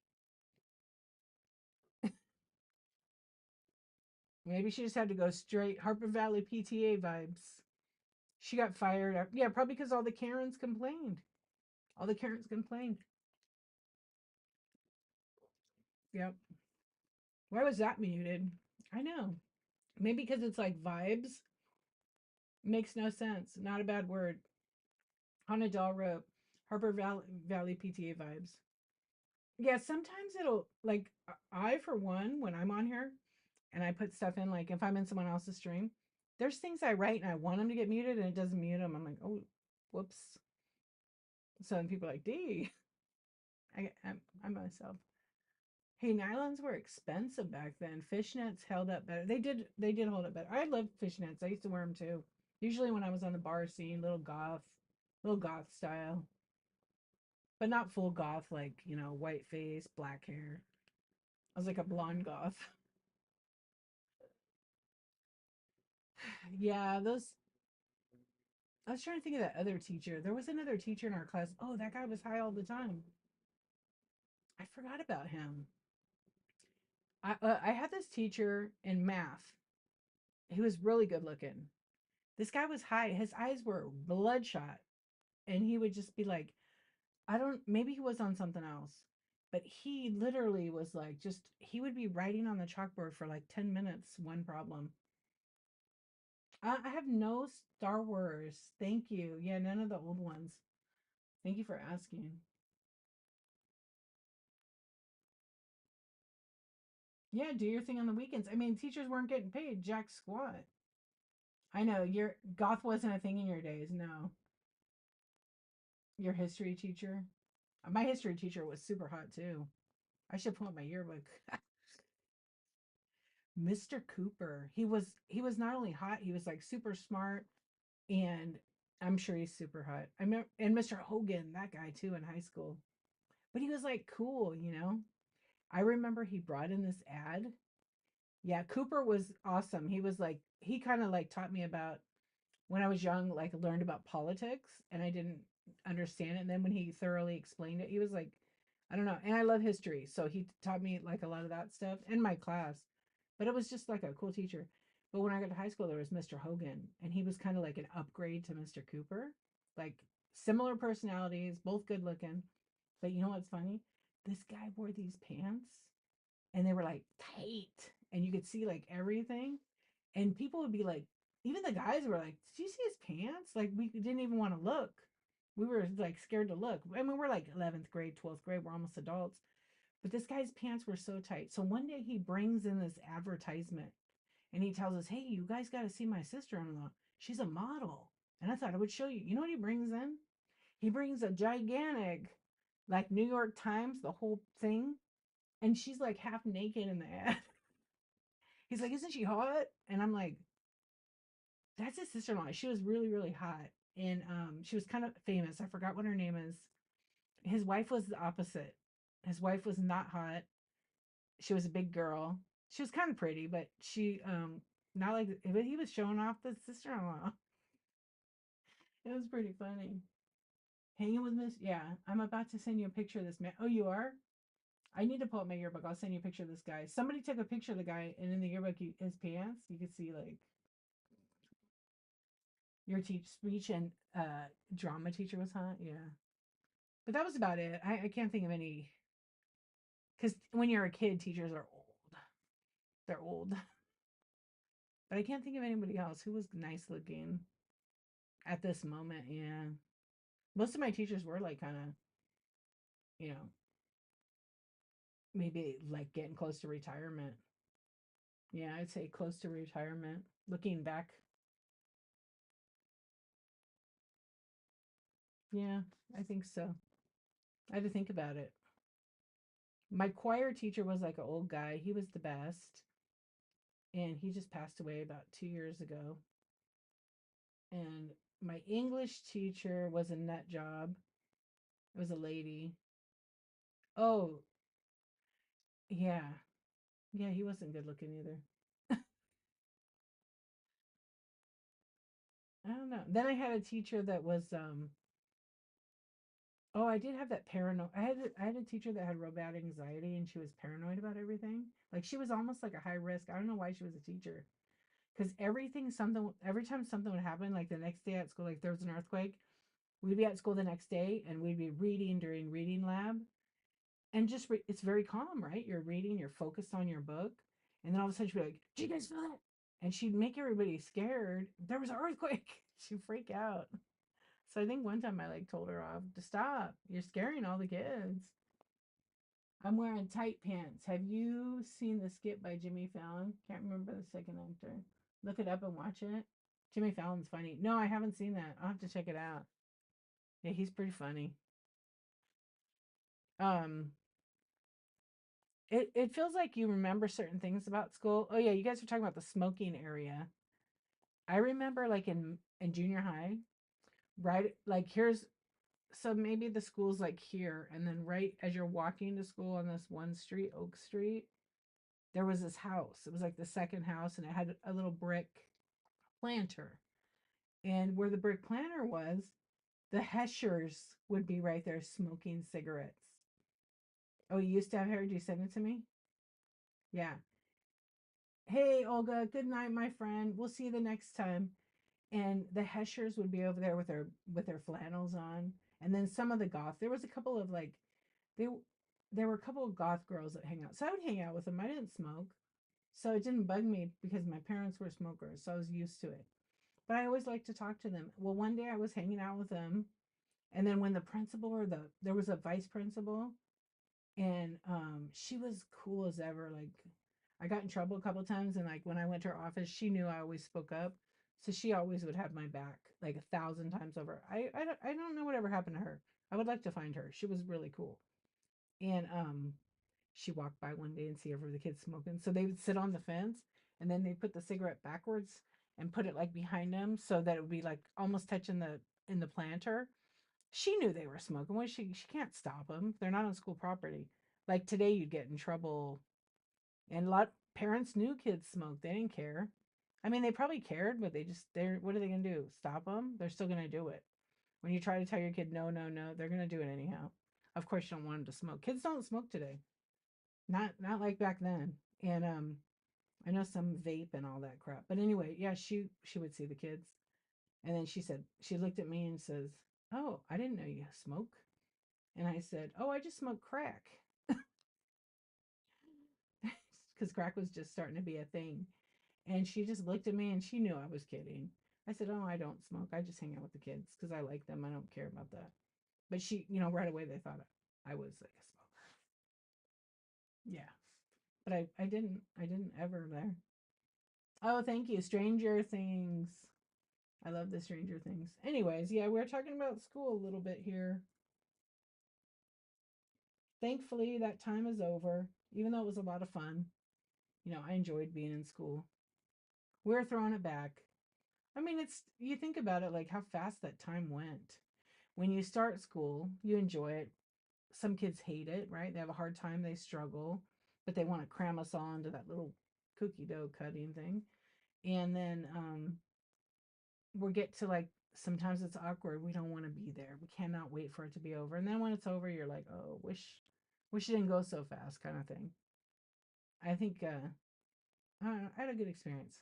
Maybe she just had to go straight Harper Valley PTA vibes. She got fired. Yeah, probably because all the Karens complained. All the Karens complained. Yep. Why was that muted? I know. Maybe because it's like vibes. Makes no sense. Not a bad word. Hanadal wrote Harper Valley PTA vibes. Yeah, sometimes it'll like I for one when I'm on here and I put stuff in like if I'm in someone else's stream, there's things I write and I want them to get muted and it doesn't mute them. I'm like, oh, whoops. So then people are like, D, I'm myself. Hey, nylons were expensive back then. Fishnets held up better. They did hold up better. I loved fishnets. I used to wear them too. Usually when I was on the bar scene, little goth style, but not full goth like white face, black hair. I was like a blonde goth. Yeah, those. I was trying to think of that other teacher. There was another teacher in our class. Oh, that guy was high all the time. I forgot about him. I had this teacher in math. He was really good looking. This guy was high. His eyes were bloodshot, and he would just be like, I don't. Maybe he was on something else, but he literally was like, just he would be writing on the chalkboard for like 10 minutes. One problem. I have no Star Wars. Thank you. Yeah, none of the old ones. Thank you for asking. Yeah, do your thing on the weekends. I mean, teachers weren't getting paid jack squat. I know your goth wasn't a thing in your days. No, your history teacher. My history teacher was super hot too. I should pull up my yearbook. Mr. Cooper. He was not only hot, he was like super smart, and I'm sure he's super hot. I remember, and Mr. Hogan, that guy too in high school. But he was like cool. I remember he brought in this ad. Yeah, Cooper was awesome. He was like he kind of like taught me about when I was young, like learned about politics and I didn't understand it. And then when he thoroughly explained it, he was like I don't know. And I love history. So he taught me like a lot of that stuff in my class. But it was just like a cool teacher. But when I got to high school, there was Mr. Hogan, and he was kind of like an upgrade to Mr. Cooper. Like similar personalities, both good looking. But you know what's funny? This guy wore these pants and they were like tight and you could see like everything. And people would be like, even the guys were like, did you see his pants? Like we didn't even want to look. We were like scared to look. I mean, we're like 11th grade, 12th grade, we're almost adults. But this guy's pants were so tight. So one day he brings in this advertisement and he tells us, hey, you guys got to see my sister in law. She's a model. And I thought I would show you. You know what he brings in? He brings a gigantic, like New York Times, the whole thing. And she's like half naked in the ad. He's like, isn't she hot? And I'm like, that's his sister in law. She was really, really hot. And she was kind of famous. I forgot what her name is. His wife was the opposite. His wife was not hot. She was a big girl. She was kind of pretty, but she not like, but he was showing off the sister-in-law. It was pretty funny. Hanging with Miss, yeah. I'm about to send you a picture of this man. Oh, you are? I need to pull up my yearbook. I'll send you a picture of this guy. Somebody took a picture of the guy, and in the yearbook, his pants, you could see like your speech and drama teacher was hot. Yeah, but that was about it. I can't think of any because when you're a kid, teachers are old. They're old, but I can't think of anybody else who was nice looking at this moment. Yeah, most of my teachers were like kind of, you know, maybe like getting close to retirement. Yeah, I'd say close to retirement. Looking back, yeah, I think so. I had to think about it. My choir teacher was like an old guy. He was the best. And he just passed away about 2 years ago. And my English teacher was a nut job. It was a lady. Oh, yeah. Yeah, he wasn't good looking either. I don't know. Then I had a teacher that was oh, I did have that paranoid. I had a teacher that had real bad anxiety and she was paranoid about everything. Like she was almost like a high risk. I don't know why she was a teacher. Because every time something would happen, like the next day at school, like there was an earthquake, we'd be at school the next day and we'd be reading during reading lab. And just it's very calm, right? You're reading, you're focused on your book. And then all of a sudden she'd be like, do you guys feel that? And she'd make everybody scared. There was an earthquake. She'd freak out. So I think one time I like told her off to stop. You're scaring all the kids. I'm wearing tight pants. Have you seen the skit by Jimmy Fallon? Can't remember the second actor. Look it up and watch it. Jimmy Fallon's funny. No, I haven't seen that. I'll have to check it out. Yeah, he's pretty funny. Um, it feels like you remember certain things about school. Oh yeah, you guys were talking about the smoking area. I remember like in junior high, right? Like here's so maybe the school's like here, and then right as you're walking to school on this one street, Oak Street, there was this house. It was like the second house, and it had a little brick planter. And where the brick planter was, the Heschers would be right there smoking cigarettes. Oh, you used to have hair? Did you send it to me? Yeah. Hey, Olga, good night, my friend. We'll see you the next time. And the Heschers would be over there with their flannels on. And then some of the goth. There was a couple of like they there were a couple of goth girls that hang out. So I would hang out with them. I didn't smoke. So it didn't bug me because my parents were smokers, so I was used to it. But I always liked to talk to them. Well, one day I was hanging out with them, and then when the principal or there was a vice principal, and she was cool as ever. Like I got in trouble a couple times, and like when I went to her office, she knew I always spoke up, so she always would have my back like 1,000 times over. I don't know whatever happened to her. I would like to find her. She was really cool, and she walked by one day and see every the kids smoking. So they would sit on the fence, and then they put the cigarette backwards and put it like behind them so that it would be like almost touching the in the planter. She knew they were smoking. Well, she can't stop them. They're not on school property. Like today, you'd get in trouble, and a lot parents knew kids smoked. They didn't care. I mean, they probably cared, but they're what are they gonna do? Stop them? They're still gonna do it. When you try to tell your kid no, no, no, they're gonna do it anyhow. Of course, you don't want them to smoke. Kids don't smoke today. Not like back then. And I know some vape and all that crap. But anyway, yeah, she would see the kids. And then she looked at me and says, "Oh, I didn't know you smoke." And I said, "Oh, I just smoke crack." Because crack was just starting to be a thing. And she just looked at me and she knew I was kidding. I said, "Oh, I don't smoke. I just hang out with the kids because I like them. I don't care about that." But right away they thought I was like a smoker. Yeah. But I didn't ever there. Oh, thank you. Stranger Things. I love the Stranger Things. Anyways, yeah, we're talking about school a little bit here. Thankfully, that time is over, even though it was a lot of fun. I enjoyed being in school. We're throwing it back. I mean, you think about it like how fast that time went. When you start school, you enjoy it. Some kids hate it, right? They have a hard time, they struggle, but they want to cram us all into that little cookie dough cutting thing. And then we'll get to like sometimes it's awkward. We don't want to be there. We cannot wait for it to be over. And then when it's over, you're like, oh, wish it didn't go so fast, kind of thing. I think I don't know, I had a good experience.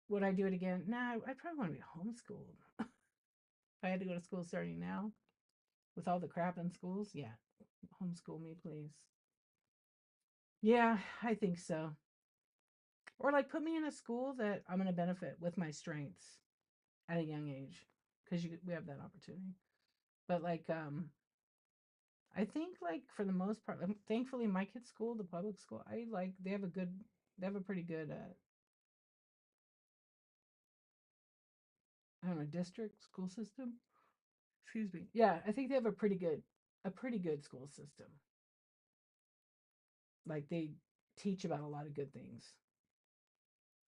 Would I do it again? Nah, I probably want to be homeschooled. If I had to go to school starting now with all the crap in schools, yeah, homeschool me, please. Yeah, I think so. Or like put me in a school that I'm going to benefit with my strengths at a young age, because we have that opportunity. But like I think like for the most part, thankfully my kids' school, the public school, I like they have a pretty good I don't know, district school system. Excuse me. Yeah, I think they have a pretty good school system. Like they teach about a lot of good things.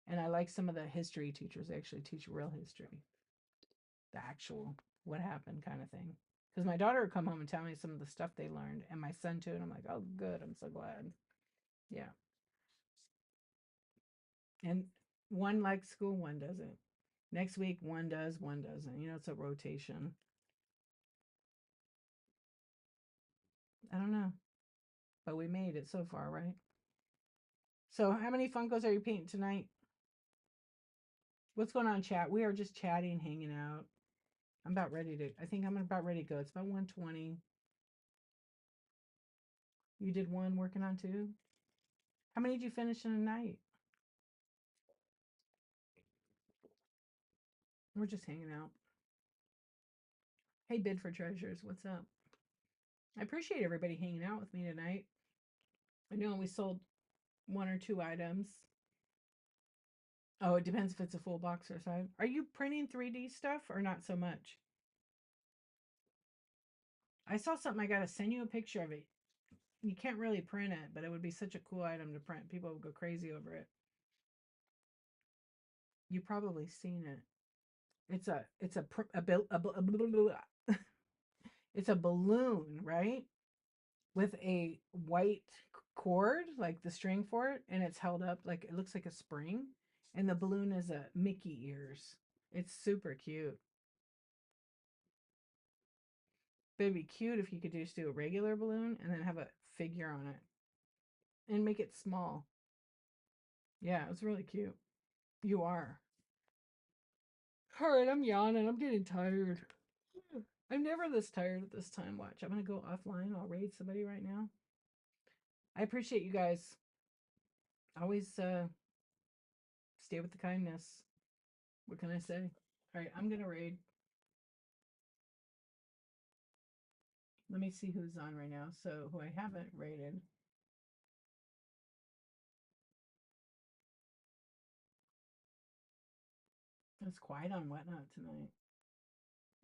And I like some of the history teachers. They actually teach real history, the actual what happened kind of thing. Because my daughter would come home and tell me some of the stuff they learned, and my son too. And I'm like, oh, good. I'm so glad. Yeah. And one likes school, one doesn't. Next week, one does, one doesn't. It's a rotation. I don't know, but we made it so far, right? So, how many Funkos are you painting tonight? What's going on, chat? We are just chatting, hanging out. I think I'm about ready to go. It's about 1:20. You did one, working on two? How many did you finish in a night? We're just hanging out. Hey, Bid for Treasures, what's up? I appreciate everybody hanging out with me tonight. I know we sold one or two items. Oh, it depends if it's a full box or side. Are you printing 3D stuff or not so much? I saw something. I got to send you a picture of it. You can't really print it, but it would be such a cool item to print. People would go crazy over it. You've probably seen it. A it's a balloon, right? With a white cord, like the string for it, and it's held up like it looks like a spring, and the balloon is a Mickey ears. It's super cute. But it'd be cute if you could just do a regular balloon and then have a figure on it and make it small. Yeah, it's really cute. You are. All right, I'm yawning. I'm getting tired. I'm never this tired at this time. Watch, I'm gonna go offline. I'll raid somebody right now. I appreciate you guys. Always stay with the kindness. What can I say? All right, I'm gonna raid. Let me see who's on right now. So who I haven't raided. It's quiet on Whatnot tonight.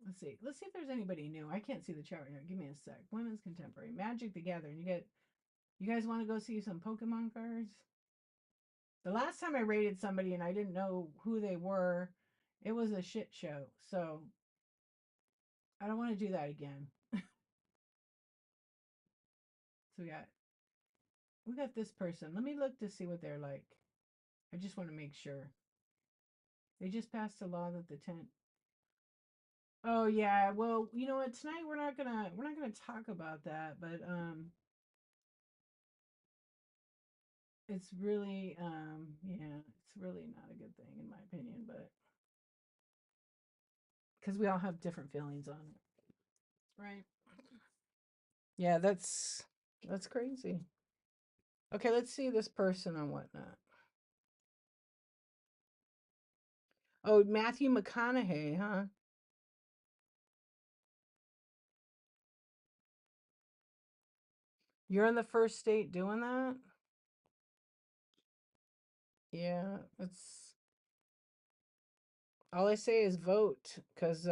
Let's see. Let's see if there's anybody new. I can't see the chat right now. Give me a sec. Women's Contemporary. Magic the Gathering. You guys want to go see some Pokemon cards? The last time I rated somebody and I didn't know who they were, it was a shit show. So I don't want to do that again. So we got this person. Let me look to see what they're like. I just want to make sure. They just passed a law that the tent Oh yeah. Well, you know what? Tonight we're not gonna talk about that, but it's really yeah, it's really not a good thing in my opinion, but because we all have different feelings on it, right? Yeah, that's crazy. Okay, let's see this person on whatnot. Oh, Matthew McConaughey, huh? You're in the first state doing that? Yeah, it's all I say is vote because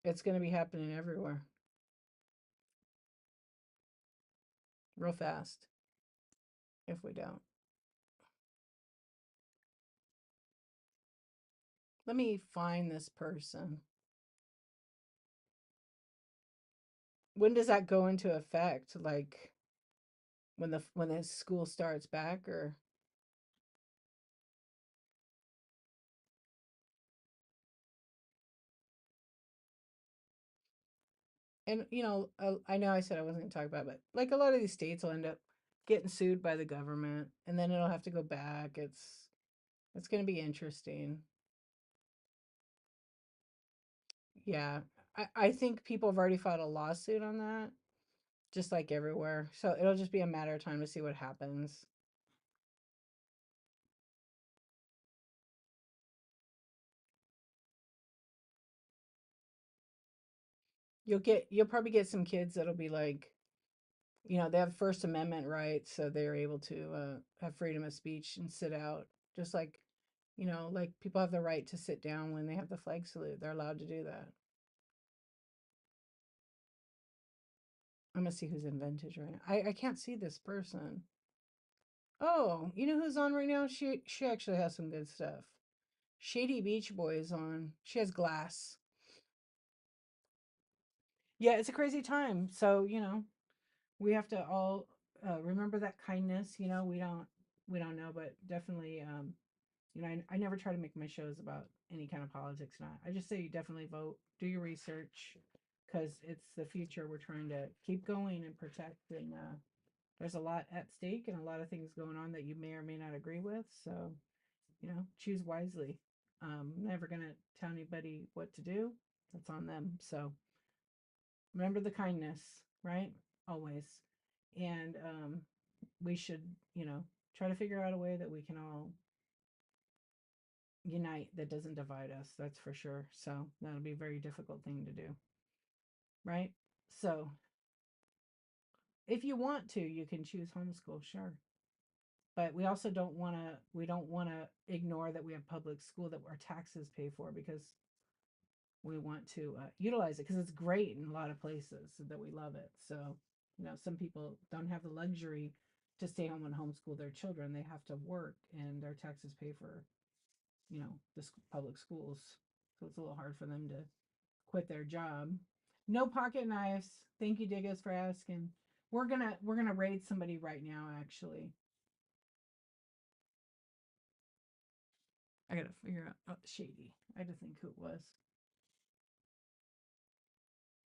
it's going to be happening everywhere real fast if we don't. Let me find this person. When does that go into effect? Like when the school starts back or and I know I said I wasn't going to talk about it, but like a lot of these states will end up getting sued by the government and then it'll have to go back. It's going to be interesting. Yeah. I think people have already filed a lawsuit on that, just like everywhere. So it'll just be a matter of time to see what happens. You'll probably get some kids that'll be like, they have First Amendment rights, so they're able to have freedom of speech and sit out, just like, like people have the right to sit down when they have the flag salute. They're allowed to do that. I'm gonna see who's in vintage right now. I can't see this person. Oh, you know who's on right now? She actually has some good stuff. Shady Beach Boy is on. She has glass. Yeah, it's a crazy time. So, we have to all remember that kindness. We don't know, but definitely, I never try to make my shows about any kind of politics. Not. I just say definitely vote, do your research, because it's the future we're trying to keep going and protect. And there's a lot at stake and a lot of things going on that you may or may not agree with. So, choose wisely. I'm never gonna tell anybody what to do. That's on them. So remember the kindness, right? Always. And we should, try to figure out a way that we can all unite that doesn't divide us. That's for sure. So that'll be a very difficult thing to do, right? So if you want to, you can choose homeschool, sure. But we don't want to ignore that we have public school that our taxes pay for because we want to utilize it because it's great in a lot of places that we love it. So, some people don't have the luxury to stay home and homeschool their children. They have to work and their taxes pay for, the public schools. So it's a little hard for them to quit their job. No pocket knives. Thank you, Diggas, for asking. We're gonna raid somebody right now, actually. I gotta figure out shady. I had to think who it was.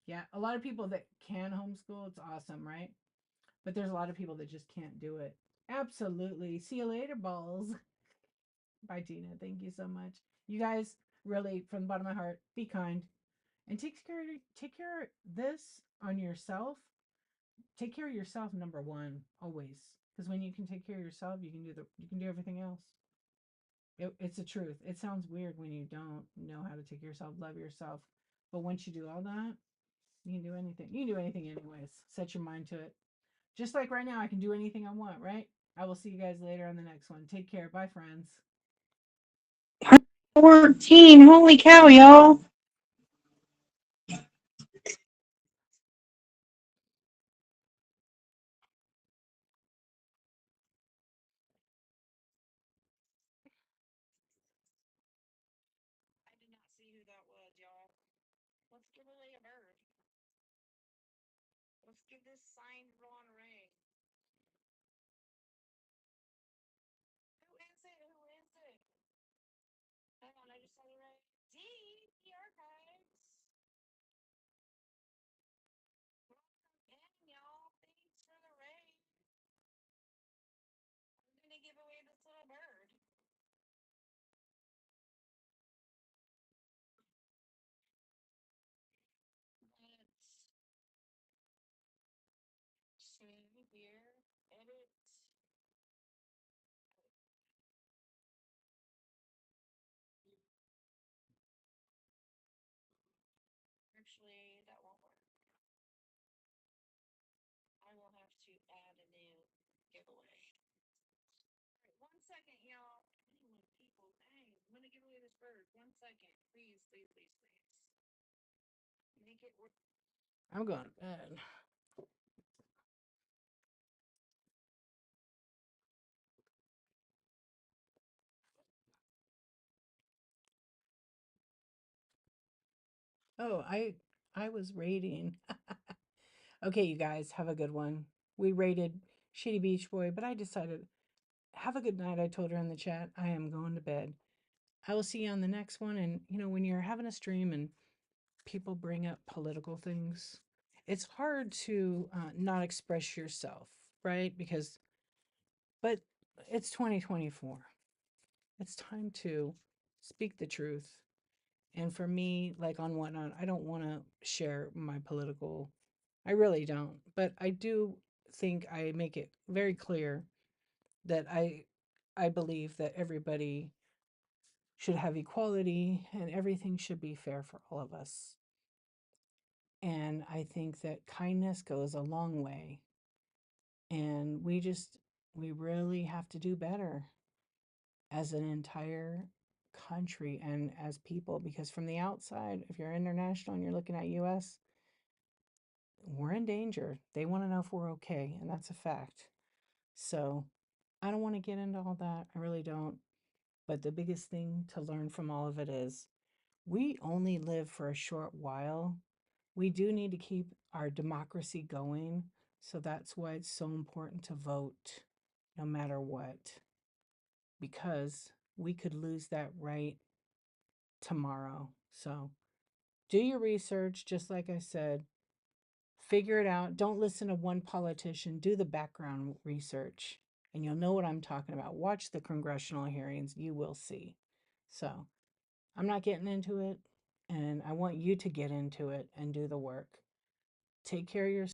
Yeah, a lot of people that can homeschool, it's awesome, right? But there's a lot of people that just can't do it. Absolutely. See you later, balls. Bye, Tina. Thank you so much. You guys, really, from the bottom of my heart, be kind and take care of this on yourself. Take care of yourself, number one, always. Because when you can take care of yourself, you can do everything else. It's the truth. It sounds weird when you don't know how to take care of yourself, love yourself, but once you do all that, you can do anything. You can do anything anyways. Set your mind to it. Just like right now, I can do anything I want, right? I will see you guys later on the next one. Take care. Bye, friends. 14. Holy cow, y'all. I did not see who that was, y'all. Let's give away a bird. Let's give this signed Ron Ray. Who is it? Who is it? Hang on, I just saw the right. D. I'm going to bed. Oh, I was rating. Okay, you guys, have a good one. We rated Shitty Beach Boy, but I decided, have a good night. I told her in the chat, I am going to bed. I will see you on the next one. And, when you're having a stream and people bring up political things, it's hard to not express yourself, right? But it's 2024. It's time to speak the truth. And for me, like on Whatnot, I don't want to share my political, I really don't. But I do think I make it very clear that I believe that everybody should have equality and everything should be fair for all of us. And I think that kindness goes a long way. And we really have to do better as an entire country and as people, because from the outside, if you're international and you're looking at US, we're in danger. They want to know if we're okay, and that's a fact. So I don't want to get into all that. I really don't. But the biggest thing to learn from all of it is we only live for a short while. We do need to keep our democracy going. So that's why it's so important to vote no matter what, because we could lose that right tomorrow. So do your research, just like I said, figure it out. Don't listen to one politician, do the background research, and you'll know what I'm talking about. Watch the congressional hearings, you will see. So I'm not getting into it, and I want you to get into it and do the work. Take care of yourself.